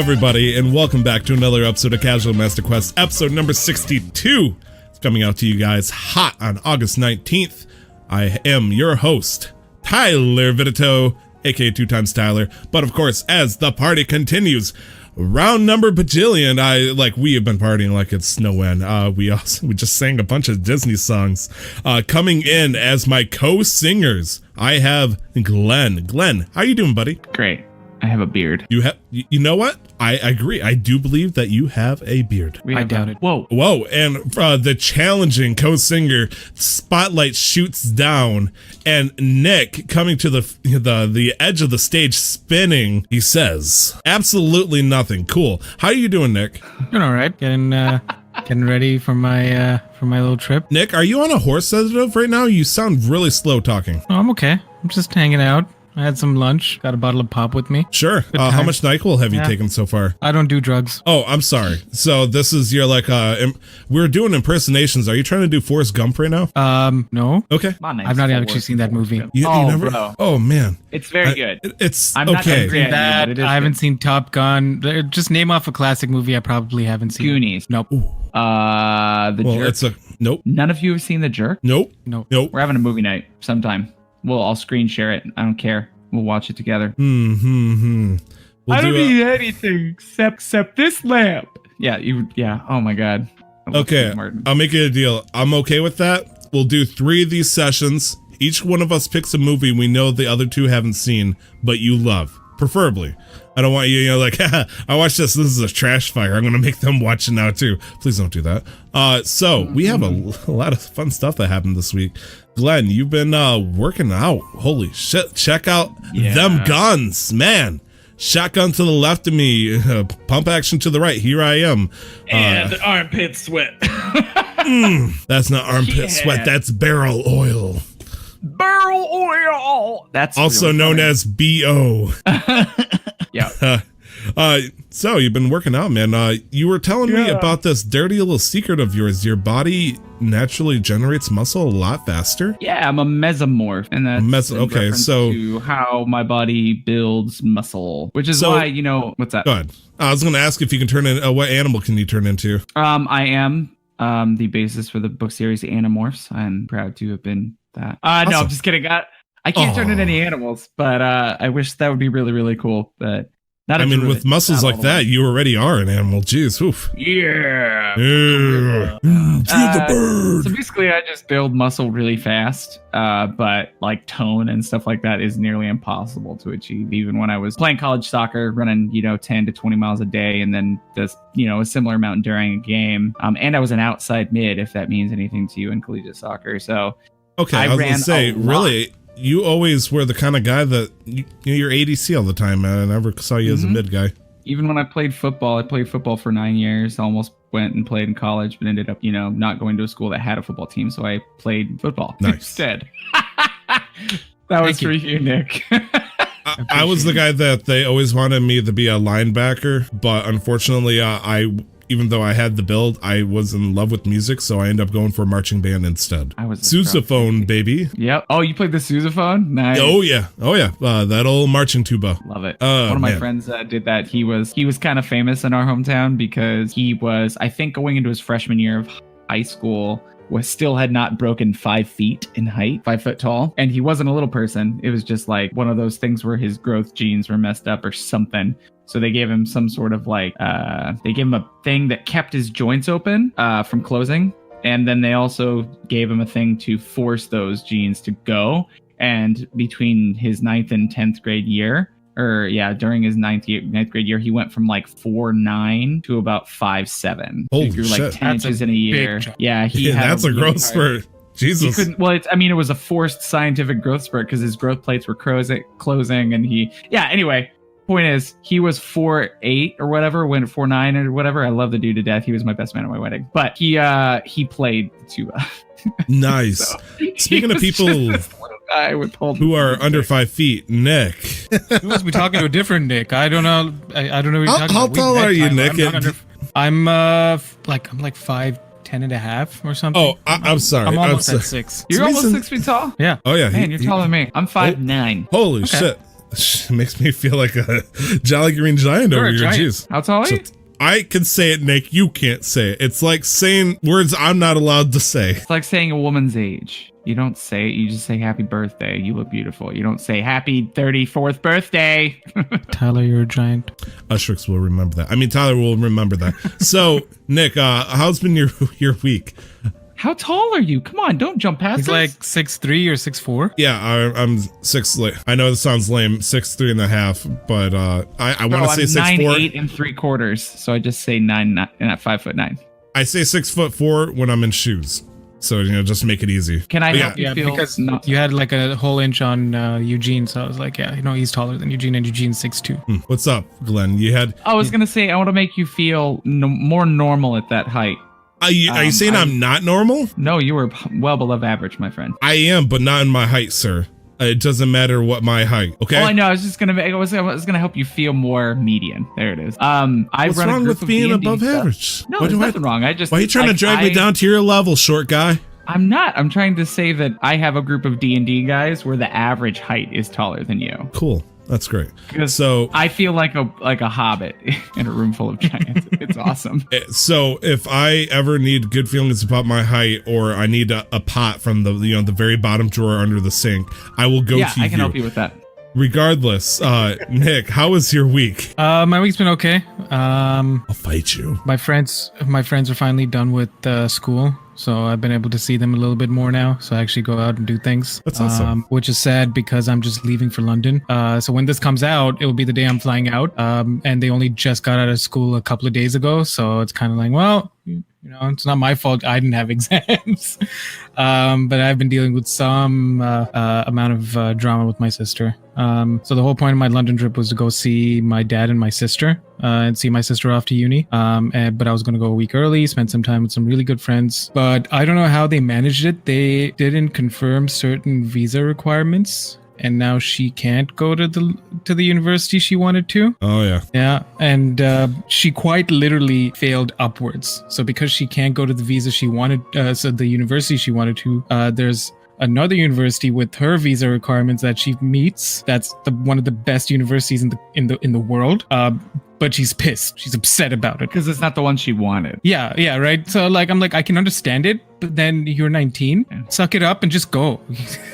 everybody, and welcome back to another episode of Casual Master Quest, episode number 62. It's coming out to you guys hot on August 19th. I am your host, Tyler Vitito, aka 2x Tyler. But of course, as the party continues, round number bajillion, we have been partying like it's no end. We just sang a bunch of Disney songs. Coming in as my co-singers, I have Glenn. Glenn, how you doing, buddy? Great. I have a beard. You know what? I agree. I do believe that you have a beard. I doubt it. Whoa. And the challenging co-singer, spotlight shoots down, and Nick coming to the edge of the stage spinning, he says, absolutely nothing. Cool. How are you doing, Nick? Doing all right. Getting ready for my little trip. Nick, are you on a horse sedative right now? You sound really slow talking. Oh, I'm okay. I'm just hanging out. I had some lunch. Got a bottle of pop with me. Sure. How much NyQuil have you taken so far? I don't do drugs. Oh, I'm sorry. So this is your we're doing impersonations. Are you trying to do Forrest Gump right now? No. Okay. I've not actually seen that movie. You never? Bro. Oh man, it's very good. I'm not okay. angry at you, but I haven't seen Top Gun. Just name off a classic movie I probably haven't seen. Goonies. Nope. The Jerk. Nope. None of you have seen The Jerk? Nope. We're having a movie night sometime. I'll screen share it. I don't care. We'll watch it together. We'll I don't need anything except this lamp. Yeah. Oh my God. Okay. I'll make it a deal. I'm okay with that. We'll do 3 of these sessions. Each one of us picks a movie we know the other 2 haven't seen, but you love. Preferably. I don't want you, I watched this. This is a trash fire. I'm going to make them watch it now too. Please don't do that. So we have a lot of fun stuff that happened this week. Glenn, you've been working out. Holy shit. Check out them guns, man. Shotgun to the left of me, pump action to the right. Here I am. And armpit sweat. That's not armpit sweat. That's barrel oil. Barrel oil. That's also really known funny. as BO. Yeah. So you've been working out, man. You were telling me about this dirty little secret of yours. Your body naturally generates muscle a lot faster. Yeah, I'm a mesomorph, and that's okay. So to how my body builds muscle, which is why what's that? Go ahead. I was going to ask if you can turn in. What animal can you turn into? I am the basis for the book series Animorphs. I'm proud to have been that. Awesome. No, I'm just kidding. I can't turn in any animals, but I wish that would be really, really cool. But not. With muscles like that, you already are an animal. Jeez, oof. Yeah. The bird. So basically, I just build muscle really fast, but like tone and stuff like that is nearly impossible to achieve. Even when I was playing college soccer, running 10 to 20 miles a day, and then this a similar amount during a game. And I was an outside mid, if that means anything to you in collegiate soccer. So. Okay, I was going to say, really, you always were the kind of guy that you're ADC all the time, man. I never saw you as a mid guy. Even when I played football for 9 years. Almost went and played in college, but ended up, not going to a school that had a football team. So I played football instead. That was for you, Nick. I was the guy that they always wanted me to be a linebacker, but unfortunately, even though I had the build, I was in love with music, so I ended up going for marching band instead. I was sousaphone, baby. Yep. Oh, you played the sousaphone? Nice. Oh yeah. That old marching tuba. Love it. One of my friends did that. He was kind of famous in our hometown because he was, I think, going into his freshman year of high school, still had not broken 5 feet in height, 5 foot tall. And he wasn't a little person. It was just like one of those things where his growth genes were messed up or something. So they gave him some sort of they gave him a thing that kept his joints open from closing. And then they also gave him a thing to force those genes to go. And between his 9th and 10th grade year, during his ninth grade year, he went from 4'9" to about 5'7". Holy so he grew shit. 10 inches in a year. Yeah, that's a growth spurt. Jesus. It was a forced scientific growth spurt because his growth plates were closing, and anyway. Point is, he was 4'8" or whatever, went 4'9" or whatever. I love the dude to death. He was my best man at my wedding. But he played the tuba. Nice. So speaking of people who are under 5 feet, Nick. You must be talking to a different Nick. I don't know. I don't know what you're talking about. How tall are you, Nick? I'm 5'10" and a half or something. Oh, I'm sorry. I'm almost at 6. You're almost 6 feet tall? Yeah. Oh yeah. Man, you're taller than me. I'm 5'9". Holy shit. It makes me feel like a Jolly Green Giant You're over a here. giant. Jeez. How tall are you? I can say it, Nick. You can't say it. It's like saying words I'm not allowed to say. It's like saying a woman's age. You don't say it. You just say happy birthday. You look beautiful. You don't say happy 34th birthday. Tyler, you're a giant. Ushrix will remember that. I mean, Tyler will remember that. So, Nick, how's been your week? How tall are you? Come on, don't jump past He's this. like 6'3" or 6'4". Yeah, I'm 6. I know this sounds lame, 6'3.5", but I want to say 6'4". 9'8" 3/4", so I just say 9, and at 5'9". I say 6'4" when I'm in shoes. So just make it easy. Can I But help you Yeah, feel because not- you had like a whole inch on Eugene, so I was like, yeah, he's taller than Eugene, and Eugene's 6'2". What's up, Glenn? You had. I was gonna say I want to make you feel more normal at that height. Are you saying I'm not normal? No, you were well below average, my friend. I am, but not in my height, sir. It doesn't matter what my height. Okay. Oh, I know. I was just gonna. I was gonna help you feel more median. There it is. I What's run a wrong group with of being D&D above stuff. average? No, Why there's do I- nothing wrong. Why are you trying to drag me down to your level, short guy? I'm not. I'm trying to say that I have a group of D&D guys where the average height is taller than you. Cool. That's great. 'Cause So I feel like a hobbit in a room full of giants. It's awesome. So if I ever need good feelings about my height, or I need a pot from the very bottom drawer under the sink, I will go Yeah, to you. I can help you with that. Regardless, Nick, how was your week? My week's been okay. I'll fight you. My friends are finally done with school, so I've been able to see them a little bit more now. So I actually go out and do things. That's awesome. Which is sad because I'm just leaving for London. So when this comes out, it will be the day I'm flying out. And they only just got out of school a couple of days ago, so it's kind of like, well, it's not my fault I didn't have exams. But I've been dealing with some amount of drama with my sister. So the whole point of my London trip was to go see my dad and my sister, and see my sister off to uni. But I was going to go a week early, spend some time with some really good friends. But I don't know how they managed it. They didn't confirm certain visa requirements, and now she can't go to the university she wanted to. Oh yeah. Yeah, and she quite literally failed upwards. So because she can't go to the visa she wanted, so the university she wanted to, there's another university with her visa requirements that she meets. That's one of the best universities in the world. But she's pissed. She's upset about it. Because it's not the one she wanted. Yeah, right. So I'm like, I can understand it, but then you're 19. Yeah. Suck it up and just go.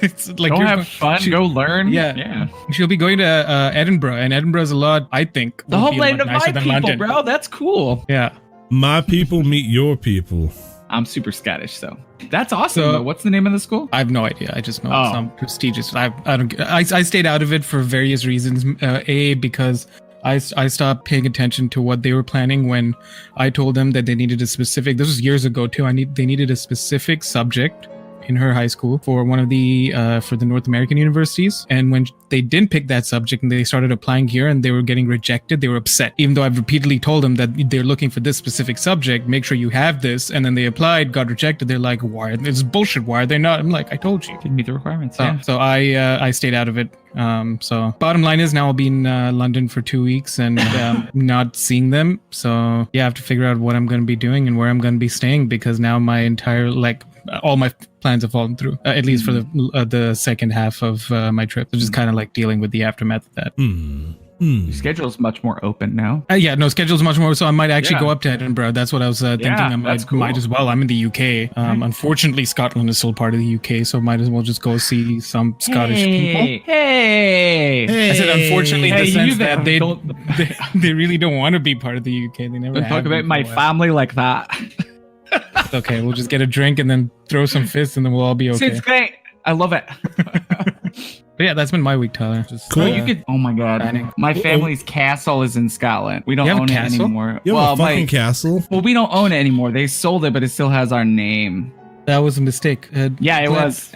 It's like go have fun. Go learn. Yeah. She'll be going to Edinburgh, and Edinburgh's a lot, I think. The homeland of my people, London. Bro. That's cool. Yeah. My people meet your people. I'm super Scottish, so that's awesome. So, what's the name of the school? I have no idea. I just know it's some prestigious. I stayed out of it for various reasons. Because I stopped paying attention to what they were planning when I told them that they needed a specific. This was years ago too. They needed a specific subject in her high school for one of the for the North American universities, and when they didn't pick that subject and they started applying here and they were getting rejected, they were upset, even though I've repeatedly told them that they're looking for this specific subject, make sure you have this, and then they applied, got rejected. They're like, why? It's bullshit. Why are they not? I'm like, I told you, didn't meet the requirements. So I stayed out of it. So bottom line is now I'll be in London for 2 weeks and not seeing them. So yeah, I have to figure out what I'm going to be doing and where I'm going to be staying, because now my entire all my plans have fallen through, at least for the second half of my trip. So just kind of like dealing with the aftermath of that. Your schedule's much more open now. Schedule's much more. So I might actually go up to Edinburgh. That's what I was thinking. I might as well. I'm in the UK. Unfortunately, Scotland is still part of the UK, so might as well just go see some Scottish people. Hey! I said unfortunately in the sense that they really don't want to be part of the UK. They never don't talk about my family like that. It's okay, we'll just get a drink and then throw some fists and then we'll all be okay. It's great. I love it. But yeah, that's been my week, Tyler. Just, cool. Oh my god. My family's castle is in Scotland. We don't own it anymore. You have a fucking castle? Well, we don't own it anymore. They sold it, but it still has our name. That was a mistake. It was.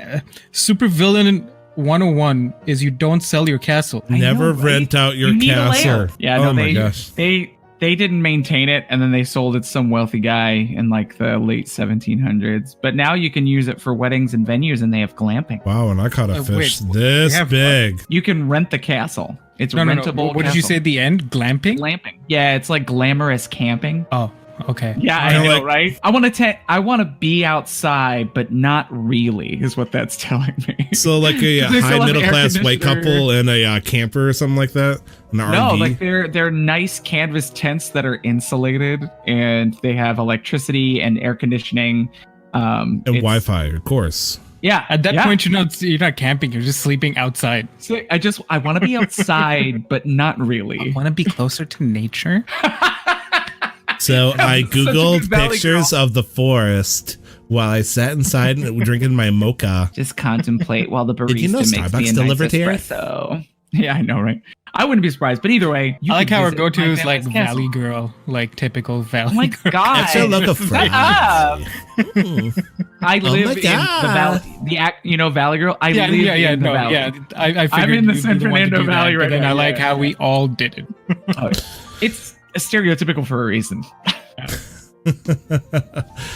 Supervillain 101 is you don't sell your castle. Never rent out your castle. Yeah, oh my gosh. They didn't maintain it, and then they sold it to some wealthy guy in like the late 1700s. But now you can use it for weddings and venues, and they have glamping. Wow, and I caught a fish this big. You can rent the castle. It's rentable. What did you say at the end? Glamping? Glamping. Yeah, it's like glamorous camping. Oh, Okay. Yeah, I Kinda know, like- right? I want to be outside, but not really, is what that's telling me. So like a They still high have middle air class white conditioner. couple and a camper or something like that. An No, RV. like they're nice canvas tents that are insulated, and they have electricity and air conditioning. And Wi-Fi, of course. Yeah, At that yeah. point, you're not camping. You're just sleeping outside. So I want to be outside, but not really. Want to be closer to nature? So I Such a good googled valley pictures of the forest while I sat inside and drinking my mocha. Just contemplate while the barista you know makes Starbucks me a nice delivered here? espresso. Yeah, I know, right? I wouldn't be surprised, but either way, you I like could how our visit go-to my is like family's castle. Valley Girl, like typical Valley Oh my Girl. god! Extra look of Shut fragrance. up. Mm. I Oh live my in the God. Valley, Valley Girl. I Yeah, live yeah, in the no, Valley. yeah. I figured I'm in the you'd San be one to Fernando do that, Valley but right then now, I like yeah. how we all did it. Oh, it's stereotypical for a reason.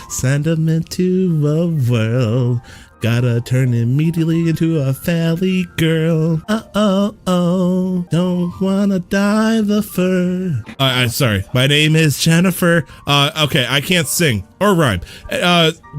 Sentiment to a world. Gotta turn immediately into a valley girl. Oh, don't wanna dye the fur. Sorry, my name is Jennifer. Okay, I can't sing or rhyme.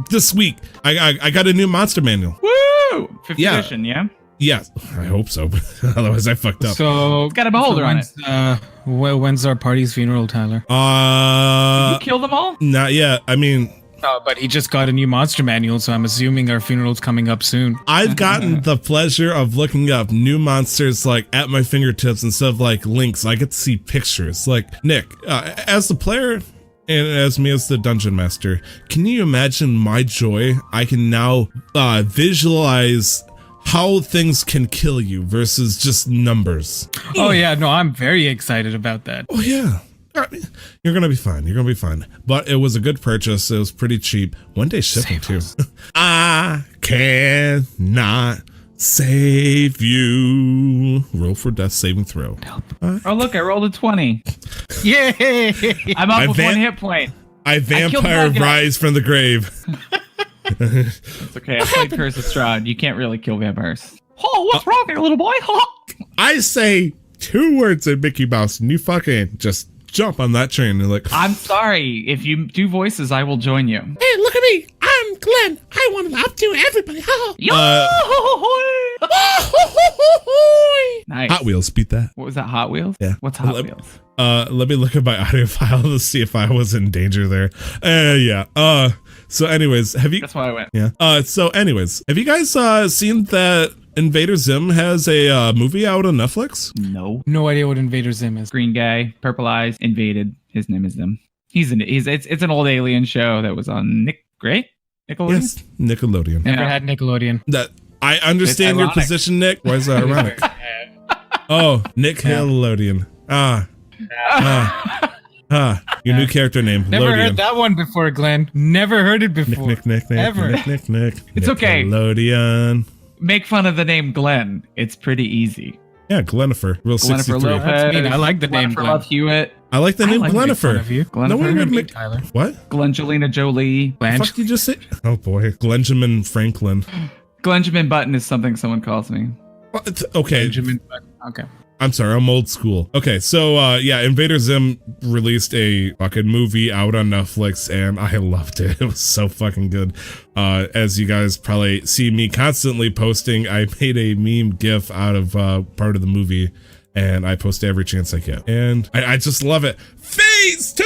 This week I got a new monster manual. Woo! 5th Yeah. edition, yeah. Yes, I hope so. Otherwise, I fucked up. So It's got a beholder on it. When's our party's funeral, Tyler? Did you kill them all? Not yet. I mean, No, but he just got a new monster manual, so I'm assuming our funeral's coming up soon. I've gotten the pleasure of looking up new monsters like at my fingertips instead of like links. I get to see pictures. Like Nick, as the player and as me as the dungeon master, can you imagine my joy? I can now visualize how things can kill you versus just numbers. Oh yeah, no, I'm very excited about that. Oh yeah. You're gonna be fine. You're gonna be fine. But it was a good purchase. It was pretty cheap. One day shipping too. I cannot save you. Roll for death saving throw. Oh look, I rolled a 20. Yay! I'm up I with van- 1 hit point. I killed vampire that guy. rise from the grave. It's okay. I played Curse of Strahd. You can't really kill vampires. Oh, what's wrong there, little boy? I say 2 words in Mickey Mouse and you fucking just jump on that train and like, I'm sorry. If you do voices, I will join you. hey, look at me. I'm Glenn. I want to outdo everybody. Nice. Hot Wheels, beat that. What was that? Hot Wheels? Yeah. What's Hot Let- Wheels? Let me look at my audio file to see if I was in danger there. Yeah. So anyways, have you? That's why I went. Yeah. So anyways, have you guys seen that Invader Zim has a movie out on Netflix? No. No idea what Invader Zim is. Green guy, purple eyes, invaded. His name is Zim. It's an old alien show that was on Nickelodeon. Yes, Nickelodeon. Never Yeah. had Nickelodeon. That I understand your ironic. position, Nick. Why is that ironic? Oh, Nickelodeon. Your new character name. Never Lodian. heard that one before, Glenn. Never heard it before. Nick. Ever. Nick. It's okay. Nickelodeon. Make fun of the name Glenn. It's pretty easy. Yeah, Glenifer. Real Glennifer 63. Lopez. That's mean. I like the name Glennifer Glenn. Love Hewitt. I like the name like to make Fun Glenifer. of you. No one would Me, make Tyler. what? Glengelina Jolie. The Blanche. fuck did you just say? Oh boy, Glenjamin Franklin. Glenjamin Button is something someone calls me. What? Okay, Benjamin. Okay. I'm sorry, I'm old school. Okay, so yeah, Invader Zim released a fucking movie out on Netflix, and I loved it. It was so fucking good. As you guys probably see me constantly posting, I made a meme GIF out of part of the movie, and I post every chance I get, and I just love it. Phase 2.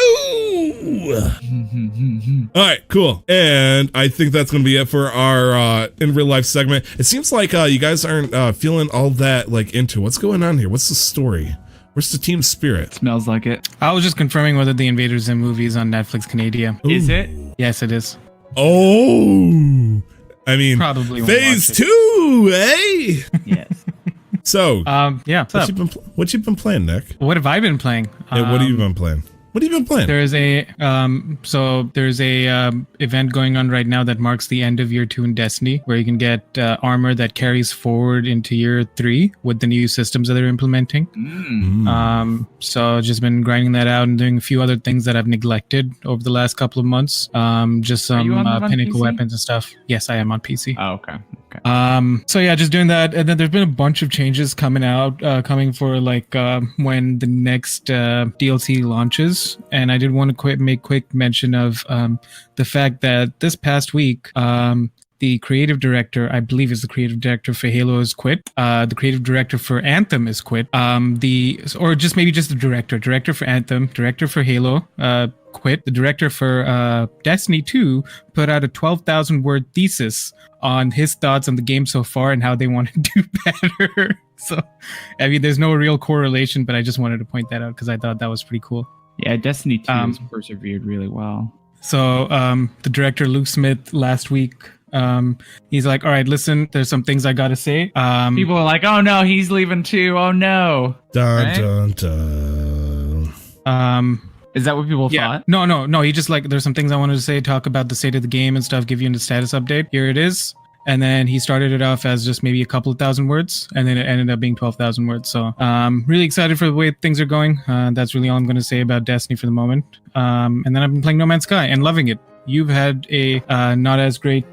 All right, cool. And I think that's gonna be it for our in real life segment. It seems like you guys aren't feeling all that like into what's going on here. What's the story? Where's the team spirit? Smells like it. I was just confirming whether the Invader Zim movie is on Netflix Canada. Is it? Yes, it is. Oh, I mean, Probably won't phase watch it. 2, eh? Yes. So, Yeah. what you been playing, Nick? What have I been playing? Hey, what have you been playing? What have you been playing? There's a event going on right now that marks the end of year 2 in Destiny, where you can get armor that carries forward into year 3 with the new systems that they're implementing. So just been grinding that out and doing a few other things that I've neglected over the last couple of months. Just Are you some on pinnacle PC? weapons and stuff. Yes, I am on PC. Oh, okay. So yeah, just doing that, and then there's been a bunch of changes coming coming for like when the next DLC launches, and I did want to make quick mention of the fact that this past week, the creative director, I believe is the creative director for Halo, is quit. The creative director for Anthem is quit. Or just maybe just the director for Anthem, director for Halo, quit. The director for Destiny 2 put out a 12,000 word thesis on his thoughts on the game so far and how they want to do better. So, I mean, there's no real correlation, but I just wanted to point that out because I thought that was pretty cool. Yeah, Destiny 2 has persevered really well. So, the director, Luke Smith, last week, he's like, all right, listen, there's some things I gotta say. People are like, oh no, he's leaving too. Oh no. Dun, Right? dun, dun. Is that what people thought? No. He just like, there's some things I wanted to say, talk about the state of the game and stuff, give you a status update. Here it is. And then he started it off as just maybe a couple of thousand words, and then it ended up being 12,000 words. So really excited for the way things are going. That's really all I'm going to say about Destiny for the moment. And then I've been playing No Man's Sky and loving it. You've had a not as great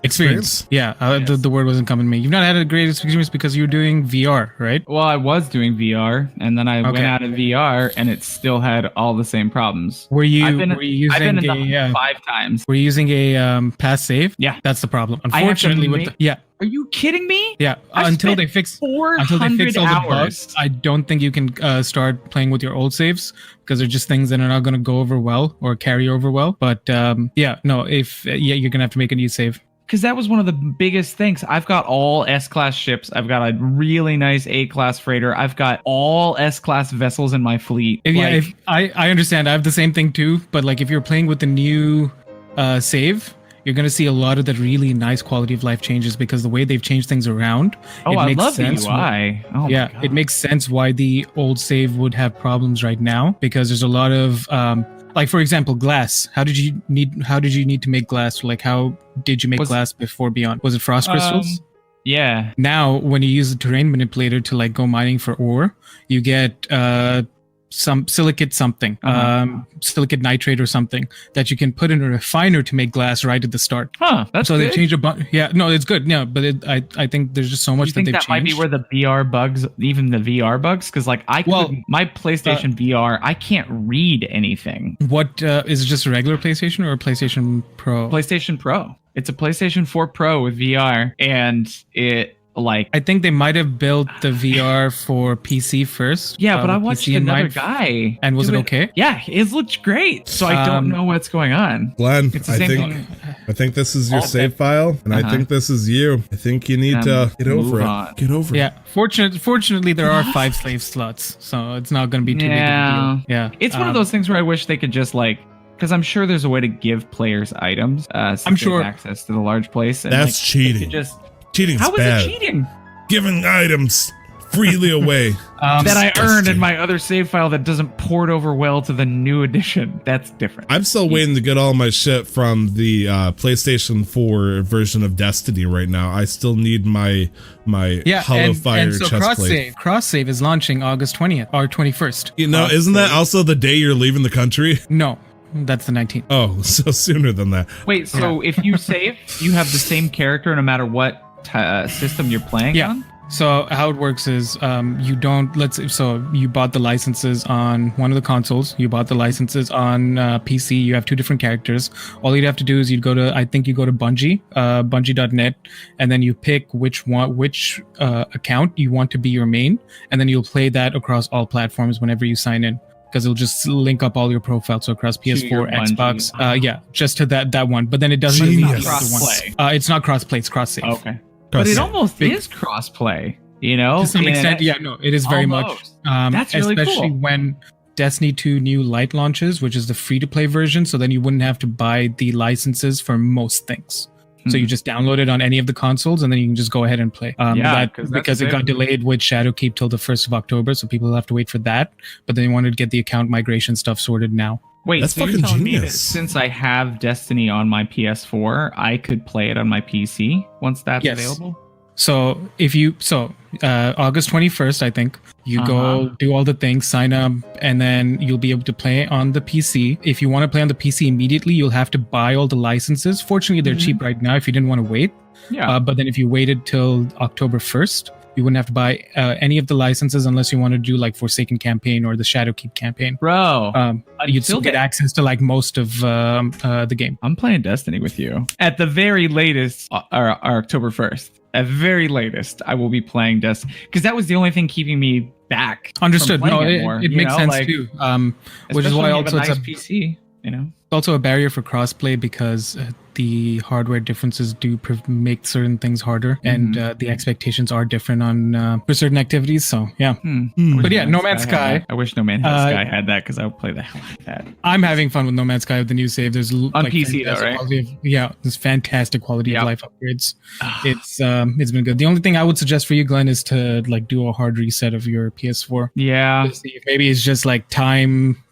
experience. Yeah, Yes. the word wasn't coming to me. You've not had a great experience because you were doing VR, right? Well, I was doing VR, and then I went Okay. out of VR, and it still had all the same problems. Were you I've been using in the 5 times. were you using a pass save? Yeah. That's the problem. I have to Unfortunately, make- Are you kidding me? I until spent they fix 400 all the hours. bugs, I don't think you can start playing with your old saves because they're just things that are not going to go over well or carry over well. But you're going to have to make a new save. Because that was one of the biggest things. I've got all S-class ships. I've got a really nice A-class freighter. I've got all S-class vessels in my fleet. I understand. I have the same thing too. But like if you're playing with the new save, you're going to see a lot of the really nice quality of life changes because the way they've changed things around. Oh, I love the sense UI. Oh, my God. It makes sense why the old save would have problems right now because there's a lot of like for example, glass. How did you need to make glass? Like how did you make glass before Beyond? Was it frost crystals? Yeah. Now when you use the terrain manipulator to like go mining for ore, you get some silicate silicate nitrate or something that you can put in a refiner to make glass right at the start. That's so good. they changed a bunch. Yeah, no, it's good. Yeah, but I think there's just so much You think that they've that might be changed. where the VR bugs, even the VR bugs, because like my PlayStation VR, I can't read anything. What is it just a regular PlayStation or a PlayStation Pro? PlayStation Pro. It's a PlayStation 4 Pro with VR, and it like I think they might have built the VR for PC first. yeah, but I watched PC in another mind. guy. And was do it okay? Yeah, it looked great. So I don't know what's going on. Glenn, It's the I same think thing. I think this is your All save file, and I think this is you. I think you need to get over move it. on. Get over it. Yeah, fortunately there are 5 slave slots, so it's not going to be too big of a deal. Yeah, It's one of those things where I wish they could just like, because I'm sure there's a way to give players items. Since I'm sure. they have access to the large place. And, That's cheating. Cheating's how bad. is it cheating? Giving items freely away. That I earned Disgusting. in my other save file that doesn't port over well to the new edition. That's different. I'm still waiting to get all my shit from the PlayStation 4 version of Destiny right now. I still need my Hollow Fire and so chestplate. cross save is launching August 20th or 21st. You know, isn't that also the day you're leaving the country? No, that's the 19th. Oh, so sooner than that. Wait, so if you save, you have the same character no matter what system you're playing on? So how it works is you bought the licenses on one of the consoles, you bought the licenses on PC, you have 2 different characters. All you'd have to do is you go to Bungie, bungie.net, and then you pick which account you want to be your main, and then you'll play that across all platforms whenever you sign in. Because it'll just link up all your profiles, so across your PS4, Bungie. Xbox, just to that one. But then it doesn't Genius. need the other ones. It's not cross-play, it's cross-save. Okay. But it almost is cross-play, you know? To some extent, yeah, no, it is very much. That's really especially cool. when Destiny 2 New Light launches, which is the free-to-play version, so then you wouldn't have to buy the licenses for most things. So you just download it on any of the consoles, and then you can just go ahead and play. Because it got delayed with Shadowkeep till the 1st of October, so people will have to wait for that. But then they wanted to get the account migration stuff sorted now. Wait, That's so you're fucking telling me that genius. since I have Destiny on my PS4, I could play it on my PC once that's Yes. available? So August 21st, I think you go do all the things, sign up, and then you'll be able to play on the PC. If you want to play on the PC immediately, you'll have to buy all the licenses. Fortunately, they're cheap right now if you didn't want to wait. Yeah. But then if you waited till October 1st, you wouldn't have to buy any of the licenses unless you want to do like Forsaken campaign or the Shadowkeep campaign. Bro, you'd still get access to like most of the game. I'm playing Destiny with you. At the very latest, October 1st. At very latest, I will be playing Destiny because that was the only thing keeping me back. Understood. From No, playing it more, it makes sense too. Which is why also it's a PC. You know, it's also a barrier for crossplay because the hardware differences do make certain things harder, and the expectations are different on for certain activities. So yeah, but yeah, No Man's Sky. I wish No Man's Sky had that because I would play the hell out of that. I'm having fun with No Man's Sky with the new save. There's on like PC though, right? There's fantastic quality of life upgrades. It's been good. The only thing I would suggest for you, Glenn, is to like do a hard reset of your PS4. Yeah, maybe it's just like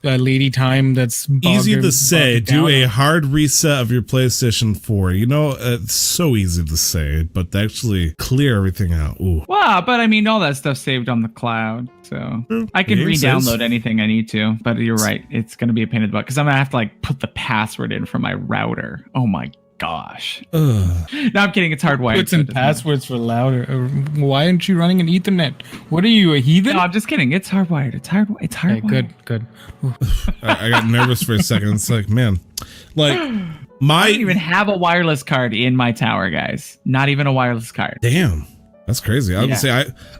lady time that's easy to say. Do a hard reset of your PlayStation 4. You know, it's so easy to say, but to actually clear everything out. Ooh. Well, but I mean, all that stuff's saved on the cloud, so I can re-download anything I need to. But you're right, it's going to be a pain in the butt because I'm gonna have to like put the password in for my router. Oh my gosh. No, I'm kidding. It's hardwired. Puts in passwords for louder. Why aren't you running an Ethernet? What are you, a heathen? No, I'm just kidding. It's hardwired. It's hardwired. It's hardwired. Okay, good. I got nervous for a second. It's like, man, like I don't even have a wireless card in my tower, guys. Not even a wireless card. Damn. That's crazy. I would say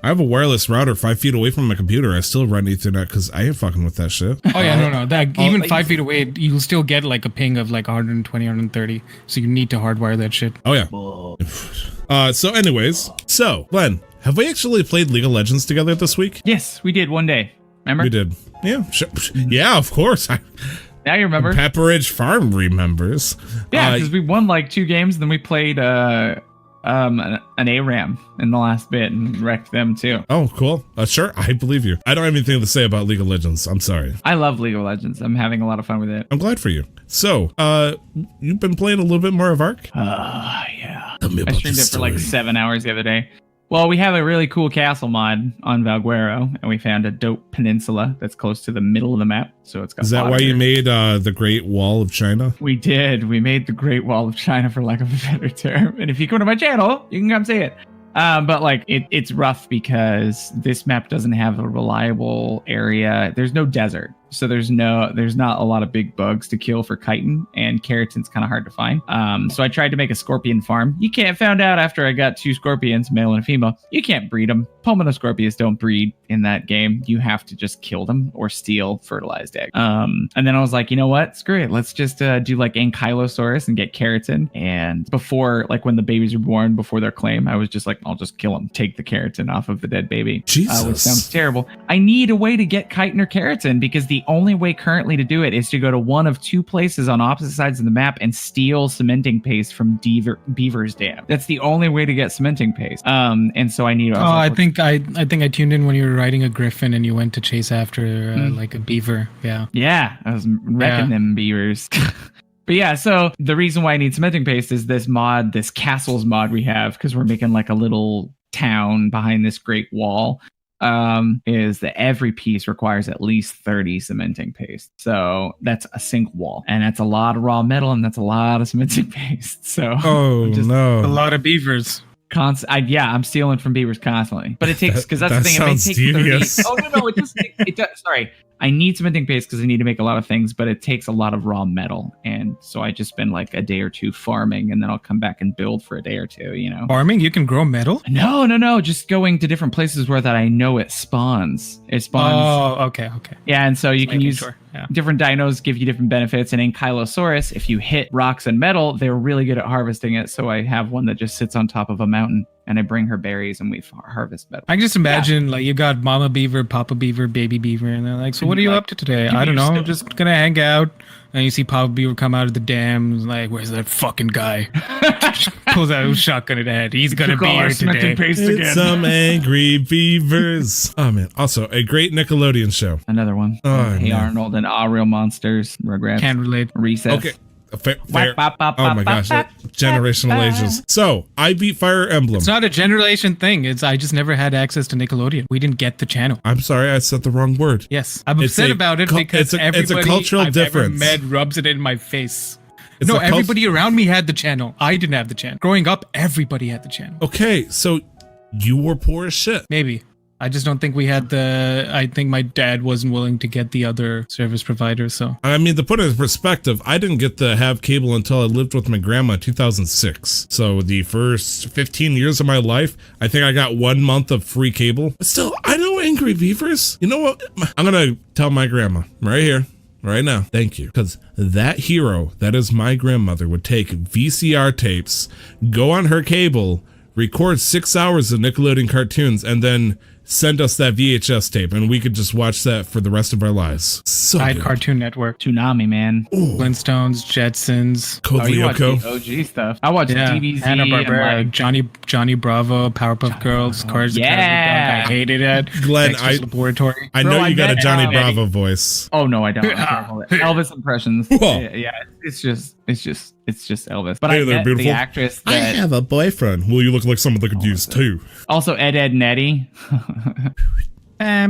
I have a wireless router 5 feet away from my computer. I still run Ethernet because I ain't fucking with that shit. Oh yeah, no. That even 5 feet away, you'll still get like a ping of like 120, 130. So you need to hardwire that shit. Oh yeah. So anyways, Glenn, have we actually played League of Legends together this week? Yes, we did one day. Remember? We did. Yeah. Yeah, of course. Now you remember. Pepperidge Farm remembers. Yeah, because we won like 2 games, and then we played an ARAM in the last bit and wrecked them too. Oh, cool. Sure, I believe you. I don't have anything to say about League of Legends. I'm sorry. I love League of Legends. I'm having a lot of fun with it. I'm glad for you. So, you've been playing a little bit more of Ark? Yeah. I streamed it for like 7 hours the other day. Well, we have a really cool castle mod on Valguero, and we found a dope peninsula that's close to the middle of the map. So it's got. Is that why you made the Great Wall of China? We did. We made the Great Wall of China, for lack of a better term. And if you come to my channel, you can come see it. But like it's rough because this map doesn't have a reliable area. There's no desert. So there's not a lot of big bugs to kill for chitin, and keratin's kind of hard to find. So I tried to make a scorpion farm. Found out after I got 2 scorpions, male and female, you can't breed them. Pulmonoscorpions don't breed in that game. You have to just kill them or steal fertilized egg. And then I was like, you know what? Screw it. Let's just do like Ankylosaurus and get keratin. And before, like when the babies are born, before their claim, I was just like, I'll just kill them, take the keratin off of the dead baby. Jesus. Which sounds terrible. I need a way to get chitin or keratin because the only way currently to do it is to go to one of 2 places on opposite sides of the map and steal cementing paste from Beaver's Dam. That's the only way to get cementing paste. And so I need. I think I tuned in when you were riding a griffin and you went to chase after like a beaver. Yeah, I was wrecking them beavers. But yeah, so the reason why I need cementing paste is this castles mod we have, because we're making like a little town behind this great wall. Is that every piece requires at least 30 cementing paste. So that's a sink wall, and that's a lot of raw metal, and that's a lot of cementing paste. So no, a lot of beavers. I'm stealing from beavers constantly, but it takes, because that's the thing. It may take 30. Oh no, it does. Sorry, I need cementing paste because I need to make a lot of things, but it takes a lot of raw metal, and so I just spend like a day or 2 farming, and then I'll come back and build for a day or 2. You know, farming? You can grow metal? No, just going to different places where that I know it spawns. It spawns. Oh, okay. Yeah, and so you can use. Sure. Yeah. Different dinos give you different benefits, and in Ankylosaurus, if you hit rocks and metal, they're really good at harvesting it. So I have one that just sits on top of a mountain, and I bring her berries, and we harvest metal. I can just imagine like you got Mama Beaver, Papa Beaver, Baby Beaver, and they're like, "So what are you up to today?" I don't know. I'm just gonna hang out. And you see Papa Beaver come out of the dam, and like, "Where's that fucking guy?" Pulls out a shotgun at head. He's gonna be here today. It's some angry beavers. Oh man! Also, a great Nickelodeon show. Another one. Oh, Hey Arnold and All Real Monsters. Rugrats. Can't relate. Recess. Okay. fair. Oh my gosh, generational ages. So I beat Fire Emblem. It's not a generation thing. I just never had access to Nickelodeon. We didn't get the channel. I'm sorry, I said the wrong word. Yes, I'm upset about it because it's a cultural difference. I've ever met rubs it in my face. No, everybody around me had the channel. I didn't have the channel. Growing up, everybody had the channel. Okay, so you were poor as shit. Maybe. I just don't think we had I think my dad wasn't willing to get the other service provider, so. I mean, to put it in perspective, I didn't get to have cable until I lived with my grandma in 2006. So the first 15 years of my life, I think I got 1 month of free cable. But still, I know Angry Beavers. You know what? I'm gonna tell my grandma right here, right now, thank you. Because that hero, that is my grandmother, would take VCR tapes, go on her cable, record 6 hours of Nickelodeon cartoons, and then send us that VHS tape, and we could just watch that for the rest of our lives. So I had good. Cartoon Network. Toonami, man. Ooh. Flintstones, Jetsons. Code You watch Lyoko. the OG stuff. I watched DBZ Hanna-Barbera, and like Johnny Bravo, Powerpuff Girls, Cars the Yeah. Dog. I hated it. Glenn, Dexter's Laboratory. I Bro, know I you got a bet Johnny Eddie. Bravo voice. Oh no, I don't. Elvis impressions. Whoa. Yeah, it's just Elvis. But Hey I there, met beautiful. the actress that a boyfriend. Well, you look like someone that could use two. also Ed and Eddie.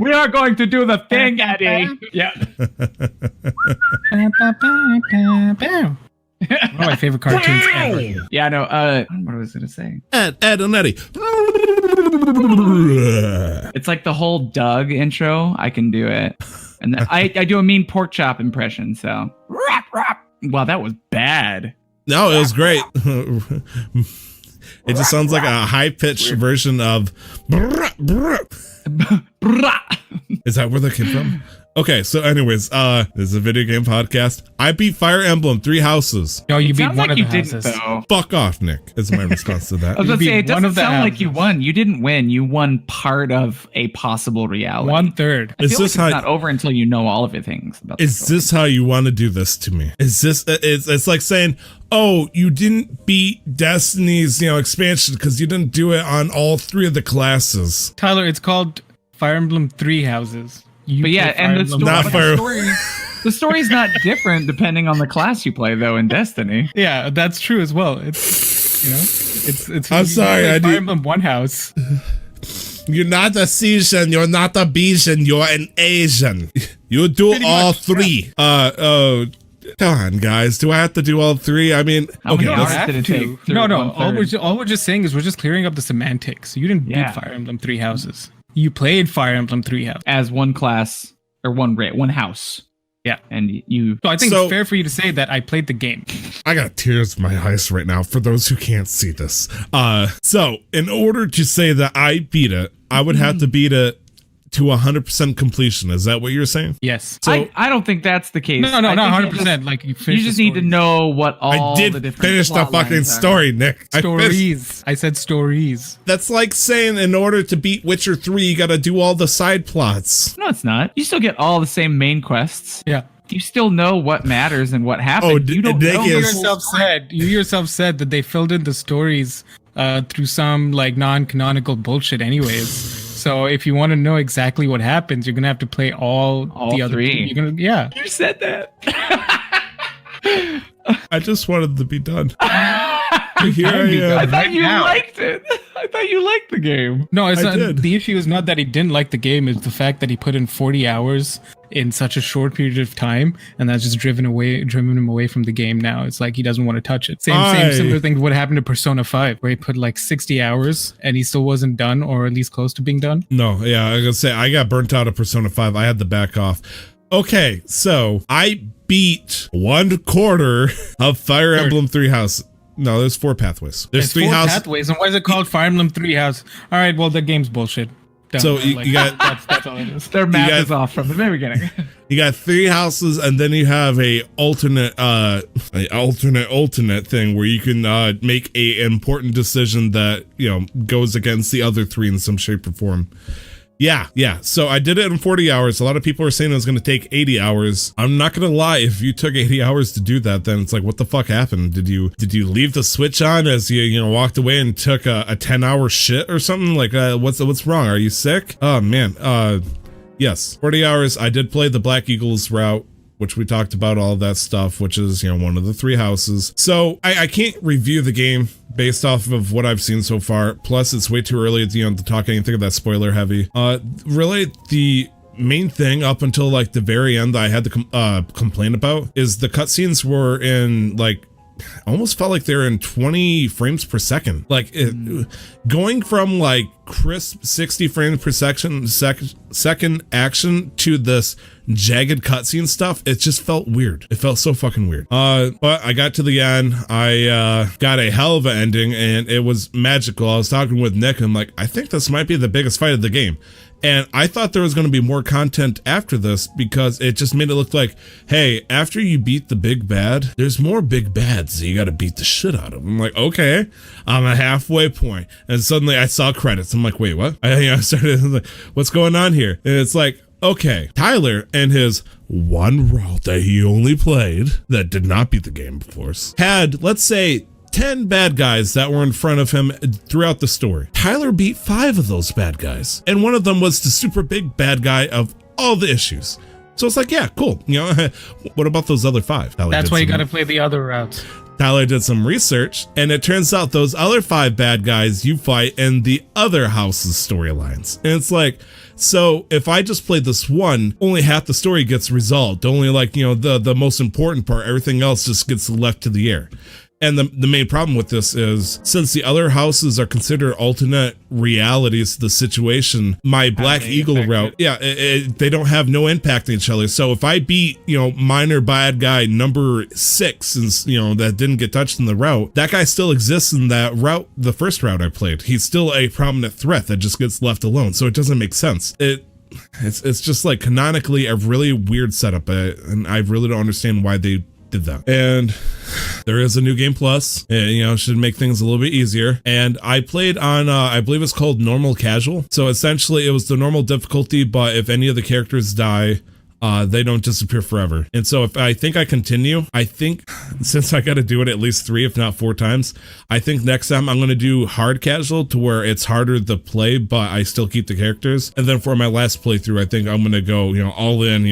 We are going to do the thing, Eddie. Yeah. One of my favorite cartoons ever. Yeah, no, what was I gonna say? Ed and Eddie. It's like the whole Doug intro. I can do it. And then I do a mean pork chop impression, so rap rap. Wow, that was bad. No, it was great. It just sounds like a high-pitched version of Is that where that came from? Okay, so anyways, this is a video game podcast. I beat Fire Emblem 3 Houses. No, you beat Sounds one like of the you didn't, houses. though. Fuck off, Nick, is my response to that. I was gonna You say, it beat one doesn't of the sound like houses. you won. You didn't win. You won part of a possible reality. 1/3. I Is feel this like it's how- not over until you know all of the things about the Is story. this how you want to do this to me? Is this, it's like saying, oh, you didn't beat Destiny's, expansion because you didn't do it on all 3 of the classes. Tyler, it's called Fire Emblem 3 Houses. You But yeah, play and Fire the Emblem Not story, Fire- the story, the story's not different depending on the class you play, though, in Destiny. Yeah, that's true as well. It's I'm sorry, you play I Fire do- Emblem One House. You're not a Asian, you're not a Bijan, you're an Asian. You do Pretty all much, 3. Come on, guys. Do I have to do all 3? I mean, How many okay, hours let's- did it take? through No. 1/3? All we're just saying is we're just clearing up the semantics. You didn't Yeah. beat Fire Emblem 3 Houses. You played Fire Emblem 3 Houses. As one class or one house. Yeah. And you. So I think So- it's fair for you to say that I played the game. I got tears in my eyes right now for those who can't see this. So in order to say that I beat it, I would have to beat it to 100% completion. Is that what you're saying? Yes. So I don't think that's the case. No, I not think 100%. Like you You finished just the need to stories. know what all I the did different finish the plot fucking lines are. story, Nick. Stories. I said stories. That's like saying in order to beat Witcher 3, you gotta do all the side plots. No, it's not. You still get all the same main quests. Yeah. You still know what matters and what happened. Oh, you don't Nick know is- the You whole yourself said that they filled in the stories through some like non-canonical bullshit anyways. So if you want to know exactly what happens, you're gonna have to play all the other 3. Yeah. You said that. I just wanted to be done. Here I I am. thought you now. liked it. I thought you liked the game. No, it's I not, did. the issue is not that he didn't like the game, it's the fact that he put in 40 hours in such a short period of time, and that's just driven him away from the game now. It's like he doesn't want to touch it. Same similar thing to what happened to Persona 5, where he put like 60 hours and he still wasn't done, or at least close to being done. No, yeah, I was gonna say, I got burnt out of Persona 5. I had to back off. Okay, so I beat 1/4 of Fire Emblem 3 House. No, there's 4 pathways. There's 3 4 houses. pathways, and why is it called Fire Emblem 3 House? All right, well, the game's bullshit. Done. So you got- that's all it is. Their math got- is off from the very beginning. You got 3 houses, and then you have a alternate thing where you can make a important decision that goes against the other 3 in some shape or form. Yeah. So I did it in 40 hours. A lot of people are saying it was going to take 80 hours. I'm not going to lie. If you took 80 hours to do that, then it's like, what the fuck happened? Did you leave the Switch on as you walked away and took a 10-hour shit or something? Like, what's wrong? Are you sick? Oh man. Yes. 40 hours. I did play the Black Eagles route. which we talked about all that stuff, which is, one of the 3 houses. So I can't review the game based off of what I've seen so far. Plus, it's way too early to talk anything of that spoiler heavy. Really, the main thing up until like the very end that I had to complain about is the cutscenes were in like, almost felt like they're in 20 frames per second. Like going from like crisp 60 frames per second action to this jagged cutscene stuff, it just felt weird. It felt so fucking weird. But I got to the end. I got a hell of an ending, and it was magical. I was talking with Nick, and I'm like, I think this might be the biggest fight of the game. And I thought there was going to be more content after this because it just made it look like, hey, after you beat the big bad, there's more big bads that you got to beat the shit out of. I'm like, okay, I'm a halfway point. And suddenly I saw credits. I'm like, wait, what? I started like, what's going on here? And it's like, okay, Tyler and his one route that he only played that did not beat the game, of course, had, let's say, 10 bad guys that were in front of him throughout the story. Tyler beat 5 of those bad guys, and one of them was the super big bad guy of all the issues. So it's like, yeah, cool. What about those other 5? That's why you got to play the other routes. Tyler did some research, and it turns out those other 5 bad guys you fight in the other house's storylines. And it's like, so if I just play this one, only half the story gets resolved. Only like, the most important part, everything else just gets left to the air. And the main problem with this is, since the other houses are considered alternate realities to the situation, my Black Eagle route, they don't have no impact on each other. So if I beat, minor bad guy number 6, and that didn't get touched in the route, that guy still exists in that route, the first route I played. He's still a prominent threat that just gets left alone. So it doesn't make sense. It's just like canonically a really weird setup, and I really don't understand why they did that. And there is a new game plus, and should make things a little bit easier. And I played on I believe it's called normal casual. So essentially it was the normal difficulty, but if any of the characters die, they don't disappear forever. And so if I think I continue, since I got to do it at least 3 if not 4 times, I think next time I'm going to do hard casual, to where it's harder to play but I still keep the characters. And then for my last playthrough, I think I'm going to go all in,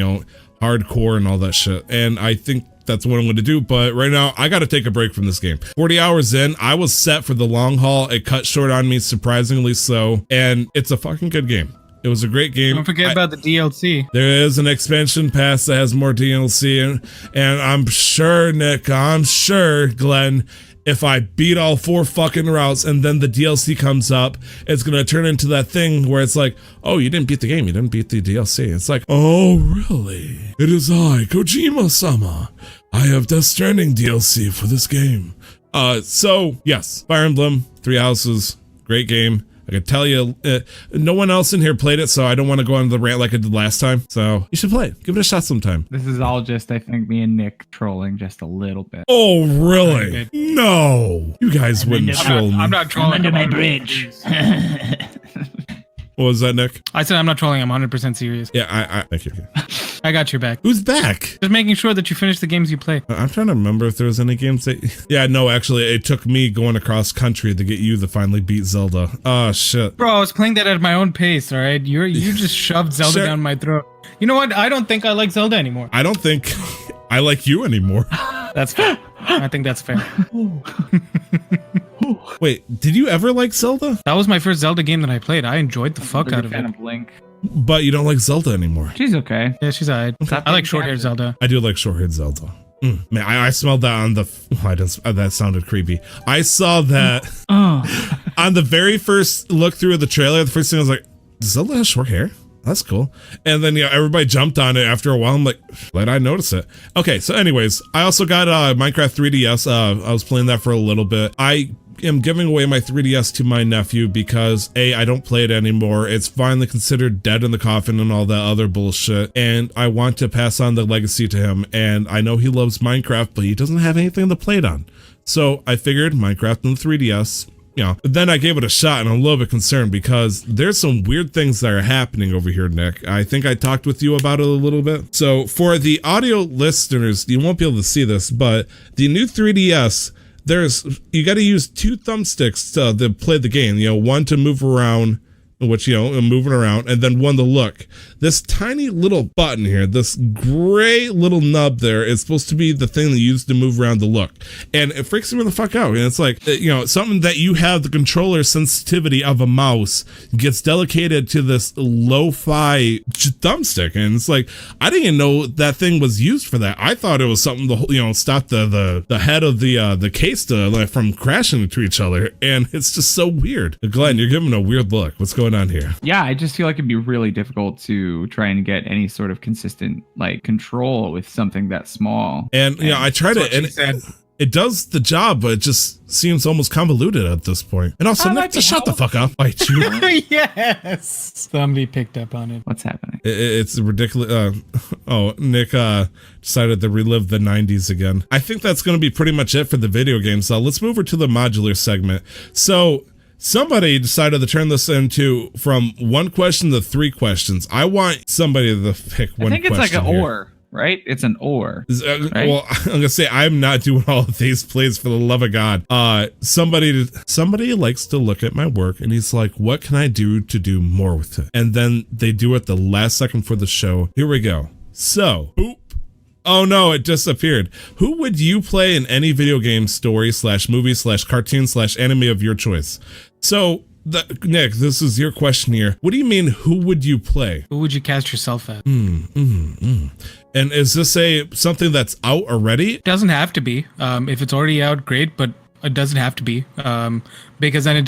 hardcore and all that shit. And I think that's what I'm going to do. But right now, I got to take a break from this game. 40 hours in, I was set for the long haul. It cut short on me, surprisingly so. And it's a fucking good game. It was a great game. Don't forget about the DLC. There is an expansion pass that has more DLC. And I'm sure, Nick, Glenn, if I beat all 4 fucking routes and then the DLC comes up, it's going to turn into that thing where it's like, oh, you didn't beat the game. You didn't beat the DLC. It's like, oh, really? It is I, Kojima-sama. I have Death Stranding DLC for this game. So, yes, Fire Emblem, 3 houses, great game. I can tell you, no one else in here played it, so I don't want to go on the rant like I did last time. So you should play it. Give it a shot sometime. This is all just, I think, me and Nick trolling just a little bit. Oh, really? No. You guys wouldn't troll me. I'm not trolling. I'm under my bridge. What was that, Nick? I said I'm not trolling. I'm 100% serious. Yeah, I thank you. I got your back. Who's back? Just making sure that you finish the games you play. I'm trying to remember if there was any games that... Yeah, no, actually, it took me going across country to get you to finally beat Zelda. Oh, shit. Bro, I was playing that at my own pace, all right? You just shoved Zelda down my throat. You know what? I don't think I like Zelda anymore. I don't think I like you anymore. That's fair. I think that's fair. Wait, did you ever like Zelda? That was my first Zelda game that I played. I enjoyed the fuck out of it. Of Link. But you don't like Zelda anymore. She's okay. Yeah, she's alright. I like short-haired Zelda. I do like short-haired Zelda. Man, I smelled that on the... that sounded creepy. I saw that on the very first look through of the trailer. The first thing I was like, does Zelda have short hair? That's cool. And then everybody jumped on it after a while. I'm like, why did I notice it? Okay, so anyways, I also got Minecraft 3DS. I was playing that for a little bit. I am giving away my 3DS to my nephew because I don't play it anymore. It's finally considered dead in the coffin and all that other bullshit. And I want to pass on the legacy to him. And I know he loves Minecraft, but he doesn't have anything to play it on. So I figured Minecraft on the 3DS. Then I gave it a shot, and I'm a little bit concerned because there's some weird things that are happening over here, Nick. I think I talked with you about it a little bit. So for the audio listeners, you won't be able to see this, but the new 3DS, you got to use 2 thumbsticks to play the game. One to move around which, moving around, and then one to look. This tiny little button here, this gray little nub there is supposed to be the thing that you use to move around the look. And it freaks me the fuck out. And it's like, something that you have the controller sensitivity of a mouse gets delegated to this lo-fi thumbstick. And it's like, I didn't even know that thing was used for that. I thought it was something to, stop the head of the case from crashing into each other. And it's just so weird. Glenn, you're giving a weird look. What's going on here? Yeah, I just feel like it'd be really difficult to try and get any sort of consistent control with something that small. And I tried it, and it does the job, but it just seems almost convoluted at this point. And also, Nick, just shut the fuck up. Yes, somebody picked up on it. What's happening? It's ridiculous. Nick decided to relive the 90s again. I think that's going to be pretty much it for the video games. Let's move over to the modular segment. So somebody decided to turn this into from one question to 3 questions. I want somebody to pick one question. I think it's like an or, right? It's an or. Right? Well, I'm going to say I'm not doing all of these plays for the love of God. Somebody likes to look at my work and he's like, what can I do to do more with it? And then they do it the last second for the show. Here we go. So, boop. Oh no, it disappeared. Who would you play in any video game, story / movie / cartoon / anime of your choice? So, Nick, this is your question here. What do you mean, who would you play? Who would you cast yourself as? And is this something that's out already? It doesn't have to be. If it's already out, great, but it doesn't have to be. Because then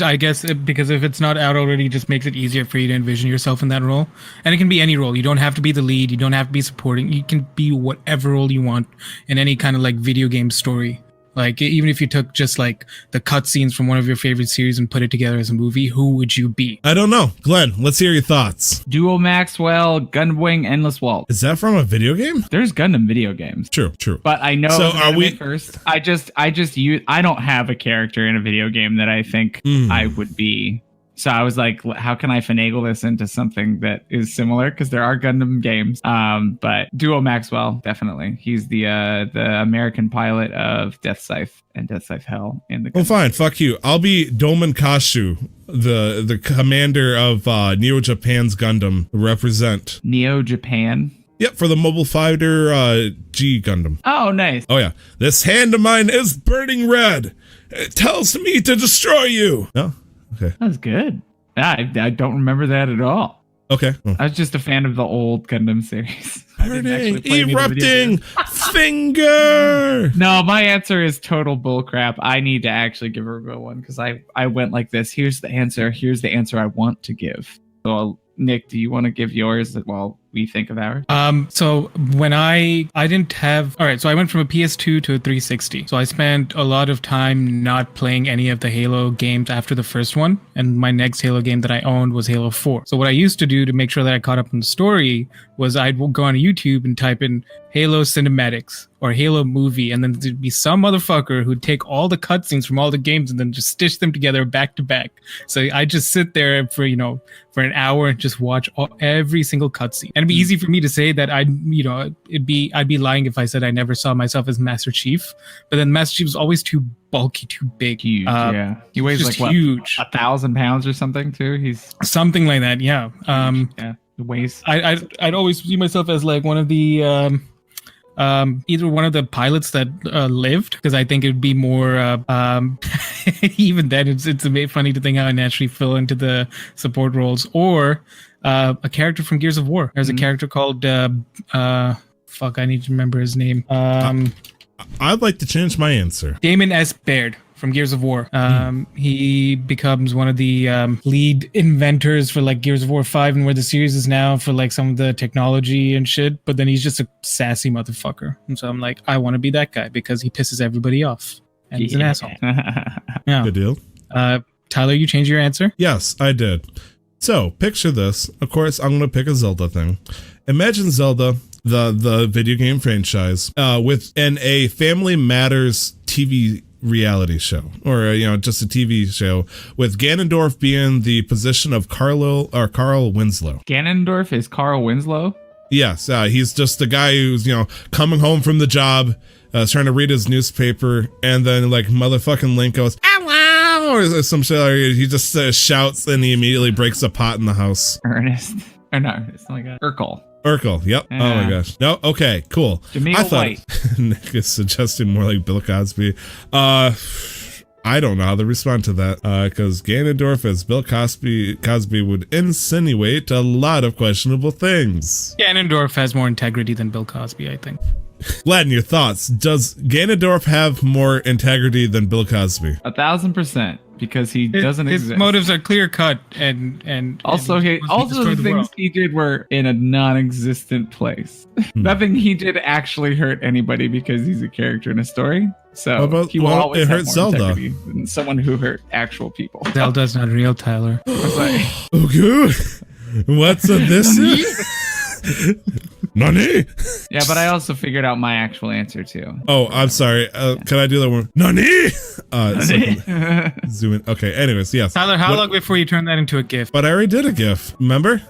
because if it's not out already, it just makes it easier for you to envision yourself in that role. And it can be any role. You don't have to be the lead. You don't have to be supporting. You can be whatever role you want in any kind of video game story. Even if you took just the cutscenes from one of your favorite series and put it together as a movie, who would you be? I don't know. Glenn, let's hear your thoughts. Duo Maxwell, Gunwing, Endless Waltz. Is that from a video game? There's Gundam video games. True. But I know. So are we first? I don't have a character in a video game that I think I would be. So I was like, how can I finagle this into something that is similar? Because there are Gundam games. But Duo Maxwell, definitely. He's the American pilot of Death Scythe and Death Scythe Hell in the. Well, fine. Fuck you. I'll be Doman Kashu, the commander of Neo Japan's Gundam. Represent Neo Japan. Yep, for the Mobile Fighter G Gundam. Oh, nice. Oh yeah, this hand of mine is burning red. It tells me to destroy you. No. Okay. That's good. I don't remember that at all. Okay. I was just a fan of the old Gundam series. Burning, erupting finger. No, my answer is total bullcrap. I need to actually give her a real one because I went like this. Here's the answer. Here's the answer I want to give. So, Nick, do you want to give yours while we think of ours? So when I didn't have, all right, so I went from a PS2 to a 360. So I spent a lot of time not playing any of the Halo games after the first one. And my next Halo game that I owned was Halo 4. So what I used to do to make sure that I caught up on the story was I'd go on YouTube and type in Halo cinematics or Halo movie, and then there'd be some motherfucker who'd take all the cutscenes from all the games and then just stitch them together back to back. So I just sit there for an hour and just watch every single cutscene. And it'd be easy for me to say that I'd be lying if I said I never saw myself as Master Chief. But then Master Chief was always too bulky, too big. Huge, yeah. He weighs just huge. 1,000 pounds or something too. He's something like that, yeah. Yeah. The weighs. I'd always see myself as one of the either one of the pilots that lived, because I think it would be more even then it's funny to think how I naturally fill into the support roles, or a character from Gears of War. There's a character called I need to remember his name. I'd like to change my answer. Damon S. Baird from Gears of War. He becomes one of the lead inventors for Gears of War 5 and where the series is now for some of the technology and shit. But then he's just a sassy motherfucker. And so I'm like, I want to be that guy because he pisses everybody off. And he's an asshole. Yeah. Good deal. Tyler, you changed your answer? Yes, I did. So picture this. Of course, I'm going to pick a Zelda thing. Imagine Zelda, the video game franchise, within a Family Matters TV reality show, or just a TV show, with Ganondorf being the position of Carl Winslow. Ganondorf is Carl Winslow? Yes, he's just the guy who's coming home from the job, trying to read his newspaper, and then motherfucking Link goes, "Hello, or some shit. Or he just shouts and he immediately breaks a pot in the house. Ernest. Or not Ernest. Oh my god. Urkel. Urkel, yep. Yeah. Oh my gosh. No, okay, cool. Jameel White. Nick is suggesting more like Bill Cosby. I don't know how to respond to that. Because Ganondorf as Bill Cosby would insinuate a lot of questionable things. Ganondorf has more integrity than Bill Cosby, I think. Gladden, your thoughts. Does Ganondorf have more integrity than Bill Cosby? 1,000%. Because he doesn't exist. His motives are clear cut, and also the things he did were in a non-existent place. Nothing he did actually hurt anybody because he's a character in a story. So he will always have more integrity than someone who hurt actual people. Zelda's not real, Tyler. Okay. What's this? Nani? Yeah, but I also figured out my actual answer too. Oh, I'm sorry. Can I do that one? Nani? Zoom in. Okay. Anyways, yes. Tyler, how long before you turn that into a GIF? But I already did a GIF. Remember?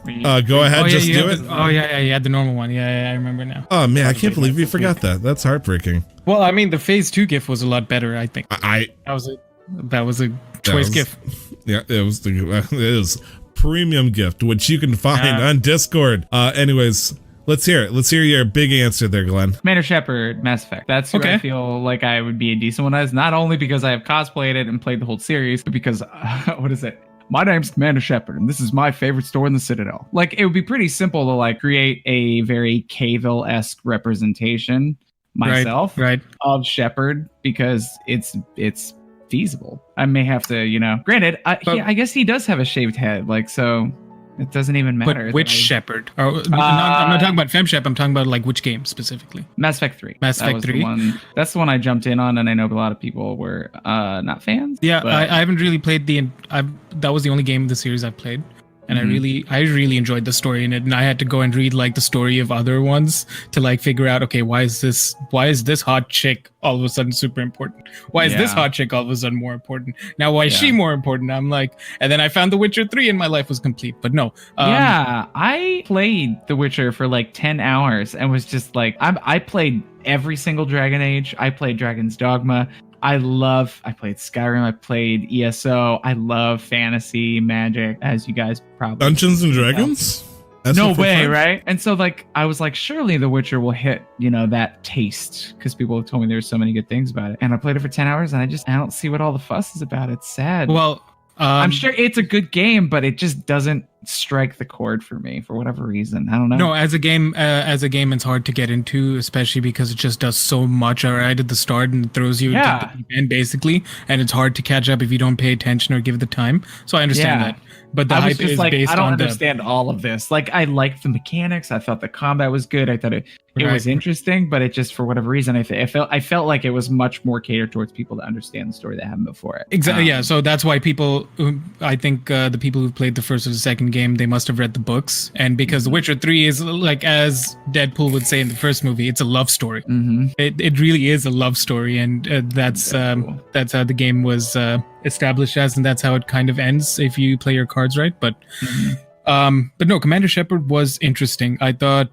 Go ahead, just do it. You had the normal one. Yeah, I remember now. Oh man, I can't believe you forgot that. That's heartbreaking. Well, I mean, the phase 2 GIF was a lot better, I think. That was a choice GIF. Yeah, it was premium gift, which you can find on Discord. Anyways. Let's hear it. Let's hear your big answer there, Glenn. Commander Shepard, Mass Effect. That's who I feel like I would be a decent one as. Not only because I have cosplayed it and played the whole series, but because, what is it? My name's Commander Shepard, and this is my favorite store in the Citadel. Like, it would be pretty simple to, like, create a very Cavill-esque representation myself of Shepard, because it's feasible. I may have to, granted, I guess he does have a shaved head, like, so... It doesn't even matter. But which Shepard? I'm not talking about FemShep. I'm talking about like which game specifically. Mass Effect 3. Mass Effect 3. That's the one I jumped in on, and I know a lot of people were not fans. Yeah, I haven't really played that was the only game of the series I've played. And I really enjoyed the story in it, and I had to go and read like the story of other ones to like figure out, okay, why is this hot chick all of a sudden super important? Why is this hot chick all of a sudden more important? Now why is she more important? I'm like, and then I found The Witcher 3 and my life was complete. But no. I played The Witcher for like 10 hours and was just like, I played every single Dragon Age. I played Dragon's Dogma. I played Skyrim, I played ESO, I love fantasy, magic, as you guys probably Dungeons and Dragons? No way, right? And so like I was like, surely The Witcher will hit, that taste, because people have told me there's so many good things about it. And I played it for 10 hours and I don't see what all the fuss is about. It's sad. Well, I'm sure it's a good game, but it just doesn't strike the chord for me for whatever reason. I don't know. No, as a game, it's hard to get into, especially because it just does so much right at the start and throws you into the deep end basically, and it's hard to catch up if you don't pay attention or give it the time. So I understand that. But the hype is based on I don't understand all of this. Like, I liked the mechanics. I thought the combat was good. I thought it was interesting, but it just, for whatever reason, I felt like it was much more catered towards people to understand the story that happened before it. Exactly. Yeah. So that's why people, I think the people who played the first or the second game, they must have read the books. And because The Witcher 3 is, like, as Deadpool would say in the first movie, it's a love story. Mm-hmm. It really is a love story, and that's how the game was established as, and that's how it kind of ends if you play your cards right. But no, Commander Shepard was interesting. I thought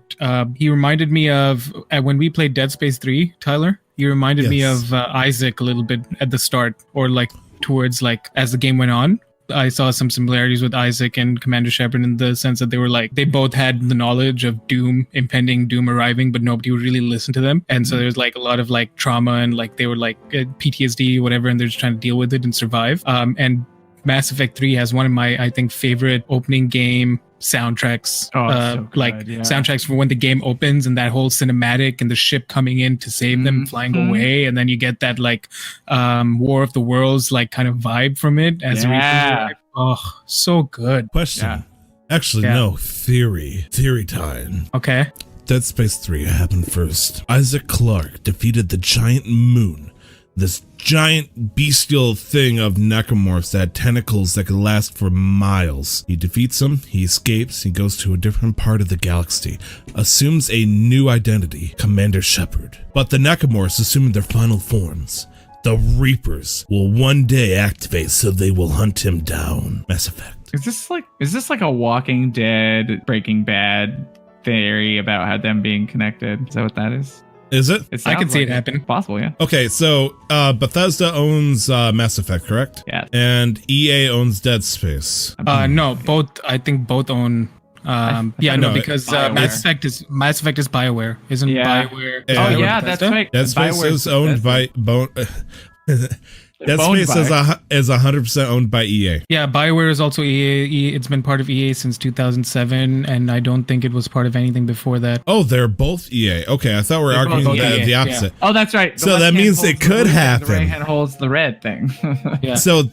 he reminded me of when we played Dead Space 3, Tyler. He reminded me of Isaac a little bit at the start, or like towards like as the game went on. I saw some similarities with Isaac and Commander Shepard in the sense that they were like, they both had the knowledge of impending doom arriving, but nobody would really listen to them. And so there's like a lot of like trauma and like they were like PTSD, whatever, and they're just trying to deal with it and survive. And Mass Effect 3 has one of my, I think, favorite opening game soundtracks. Soundtracks for when the game opens and that whole cinematic and the ship coming in to save them, flying away, and then you get that like War of the Worlds like kind of vibe from it as a reason. Oh, so good. Question. Actually, no. Theory time. Okay. Dead Space 3 happened first. Isaac Clarke defeated the giant moon. This giant bestial thing of necromorphs that had tentacles that could last for miles. He defeats them, he escapes, he goes to a different part of the galaxy, assumes a new identity, Commander Shepard. But the necromorphs assume their final forms. The Reapers will one day activate, so they will hunt him down. Mass Effect. Is this like a Walking Dead, Breaking Bad theory about how them being connected? Is that what that is? Is it? I can see it happen. Possible, yeah. Okay, so Bethesda owns Mass Effect, correct? Yeah. And EA owns Dead Space. No, both. I think both own. Because Mass Effect is BioWare, isn't BioWare? Yeah. Oh yeah, that's right. Dead Space is owned by Dead Space is 100% owned by EA. Yeah, BioWare is also EA. It's been part of EA since 2007, and I don't think it was part of anything before that. Oh, they're both EA. Okay, I thought we were arguing the opposite. Yeah. Oh, that's right. So that means it could happen. The right hand holds the red thing. Yeah. So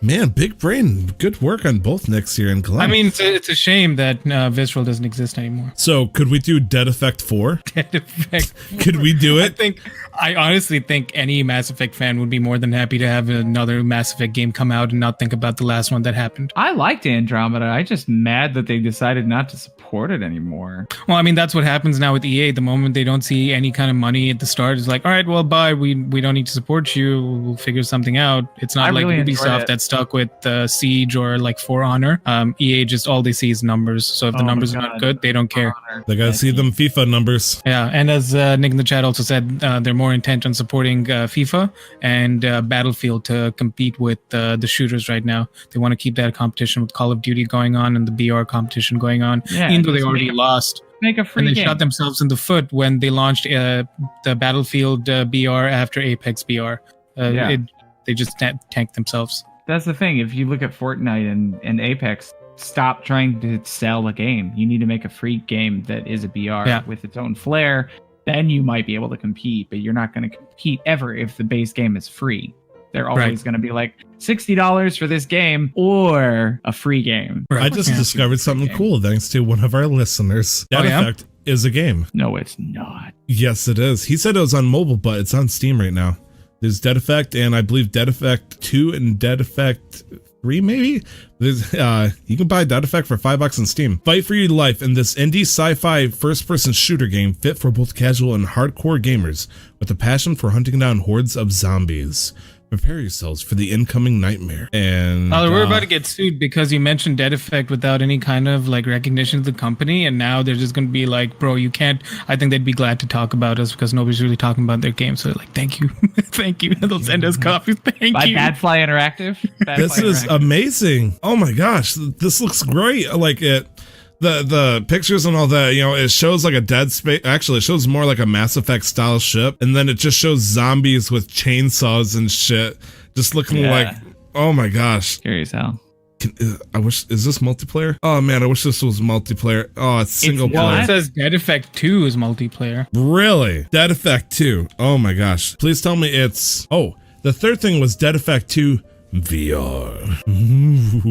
man, big brain. Good work on both Nick's here and Glenn. I mean, it's a shame that Visceral doesn't exist anymore. So could we do Dead Effect 4? Dead Effect. Could we do it? I honestly think any Mass Effect fan would be more than happy to have another Mass Effect game come out and not think about the last one that happened. I liked Andromeda. I'm just mad that they decided not to support it anymore. Well, I mean, that's what happens now with EA. The moment they don't see any kind of money at the start, it's like, all right, well, bye. We don't need to support you. We'll figure something out. It's not like Ubisoft that's stuck with Siege or like For Honor. EA just all they see is numbers. So if the numbers are not good, they don't care. They gotta see them FIFA numbers. Yeah, and as Nick in the chat also said, they're more intent on supporting FIFA and Battlefield to compete with the shooters right now. They want to keep that competition with Call of Duty going on and the BR competition going on, even though they already lost. Make a free and they game. shot themselves in the foot when they launched the Battlefield BR after Apex BR. They just tanked themselves. That's the thing. If you look at Fortnite and Apex, stop trying to sell a game. You need to make a free game that is a BR with its own flair. Then you might be able to compete, but you're not going to compete ever if the base game is free. They're always going to be like $60 for this game or a free game. Right. I just discovered something cool thanks to one of our listeners. Dead Effect is a game. No, it's not. Yes, it is. He said it was on mobile, but it's on Steam right now. There's Dead Effect and I believe Dead Effect 2 and Dead Effect 3 maybe? There's, you can buy Dead Effect for $5 on Steam. Fight for your life in this indie sci-fi first-person shooter game fit for both casual and hardcore gamers with a passion for hunting down hordes of zombies. Prepare yourselves for the incoming nightmare. And we're about to get sued because you mentioned Dead Effect without any kind of like recognition of the company, and now they're just going to be like, bro, you can't. I think they'd be glad to talk about us because nobody's really talking about their game. So they're like, thank you, thank you. They'll send us copies. Thank you. By Badfly Interactive. This is amazing. Oh my gosh, this looks great. Like it. The pictures and all that, you know, it shows like a Dead Space. Actually, it shows more like a Mass Effect style ship, and then it just shows zombies with chainsaws and shit, just looking like, oh my gosh, scary as hell. I wish, is this multiplayer? Oh man, I wish this was multiplayer. Oh, it's single player. Well, it says Dead Effect 2 is multiplayer. Really? Dead Effect 2. Oh my gosh. Please tell me it's. Oh, the third thing was Dead Effect 2 VR.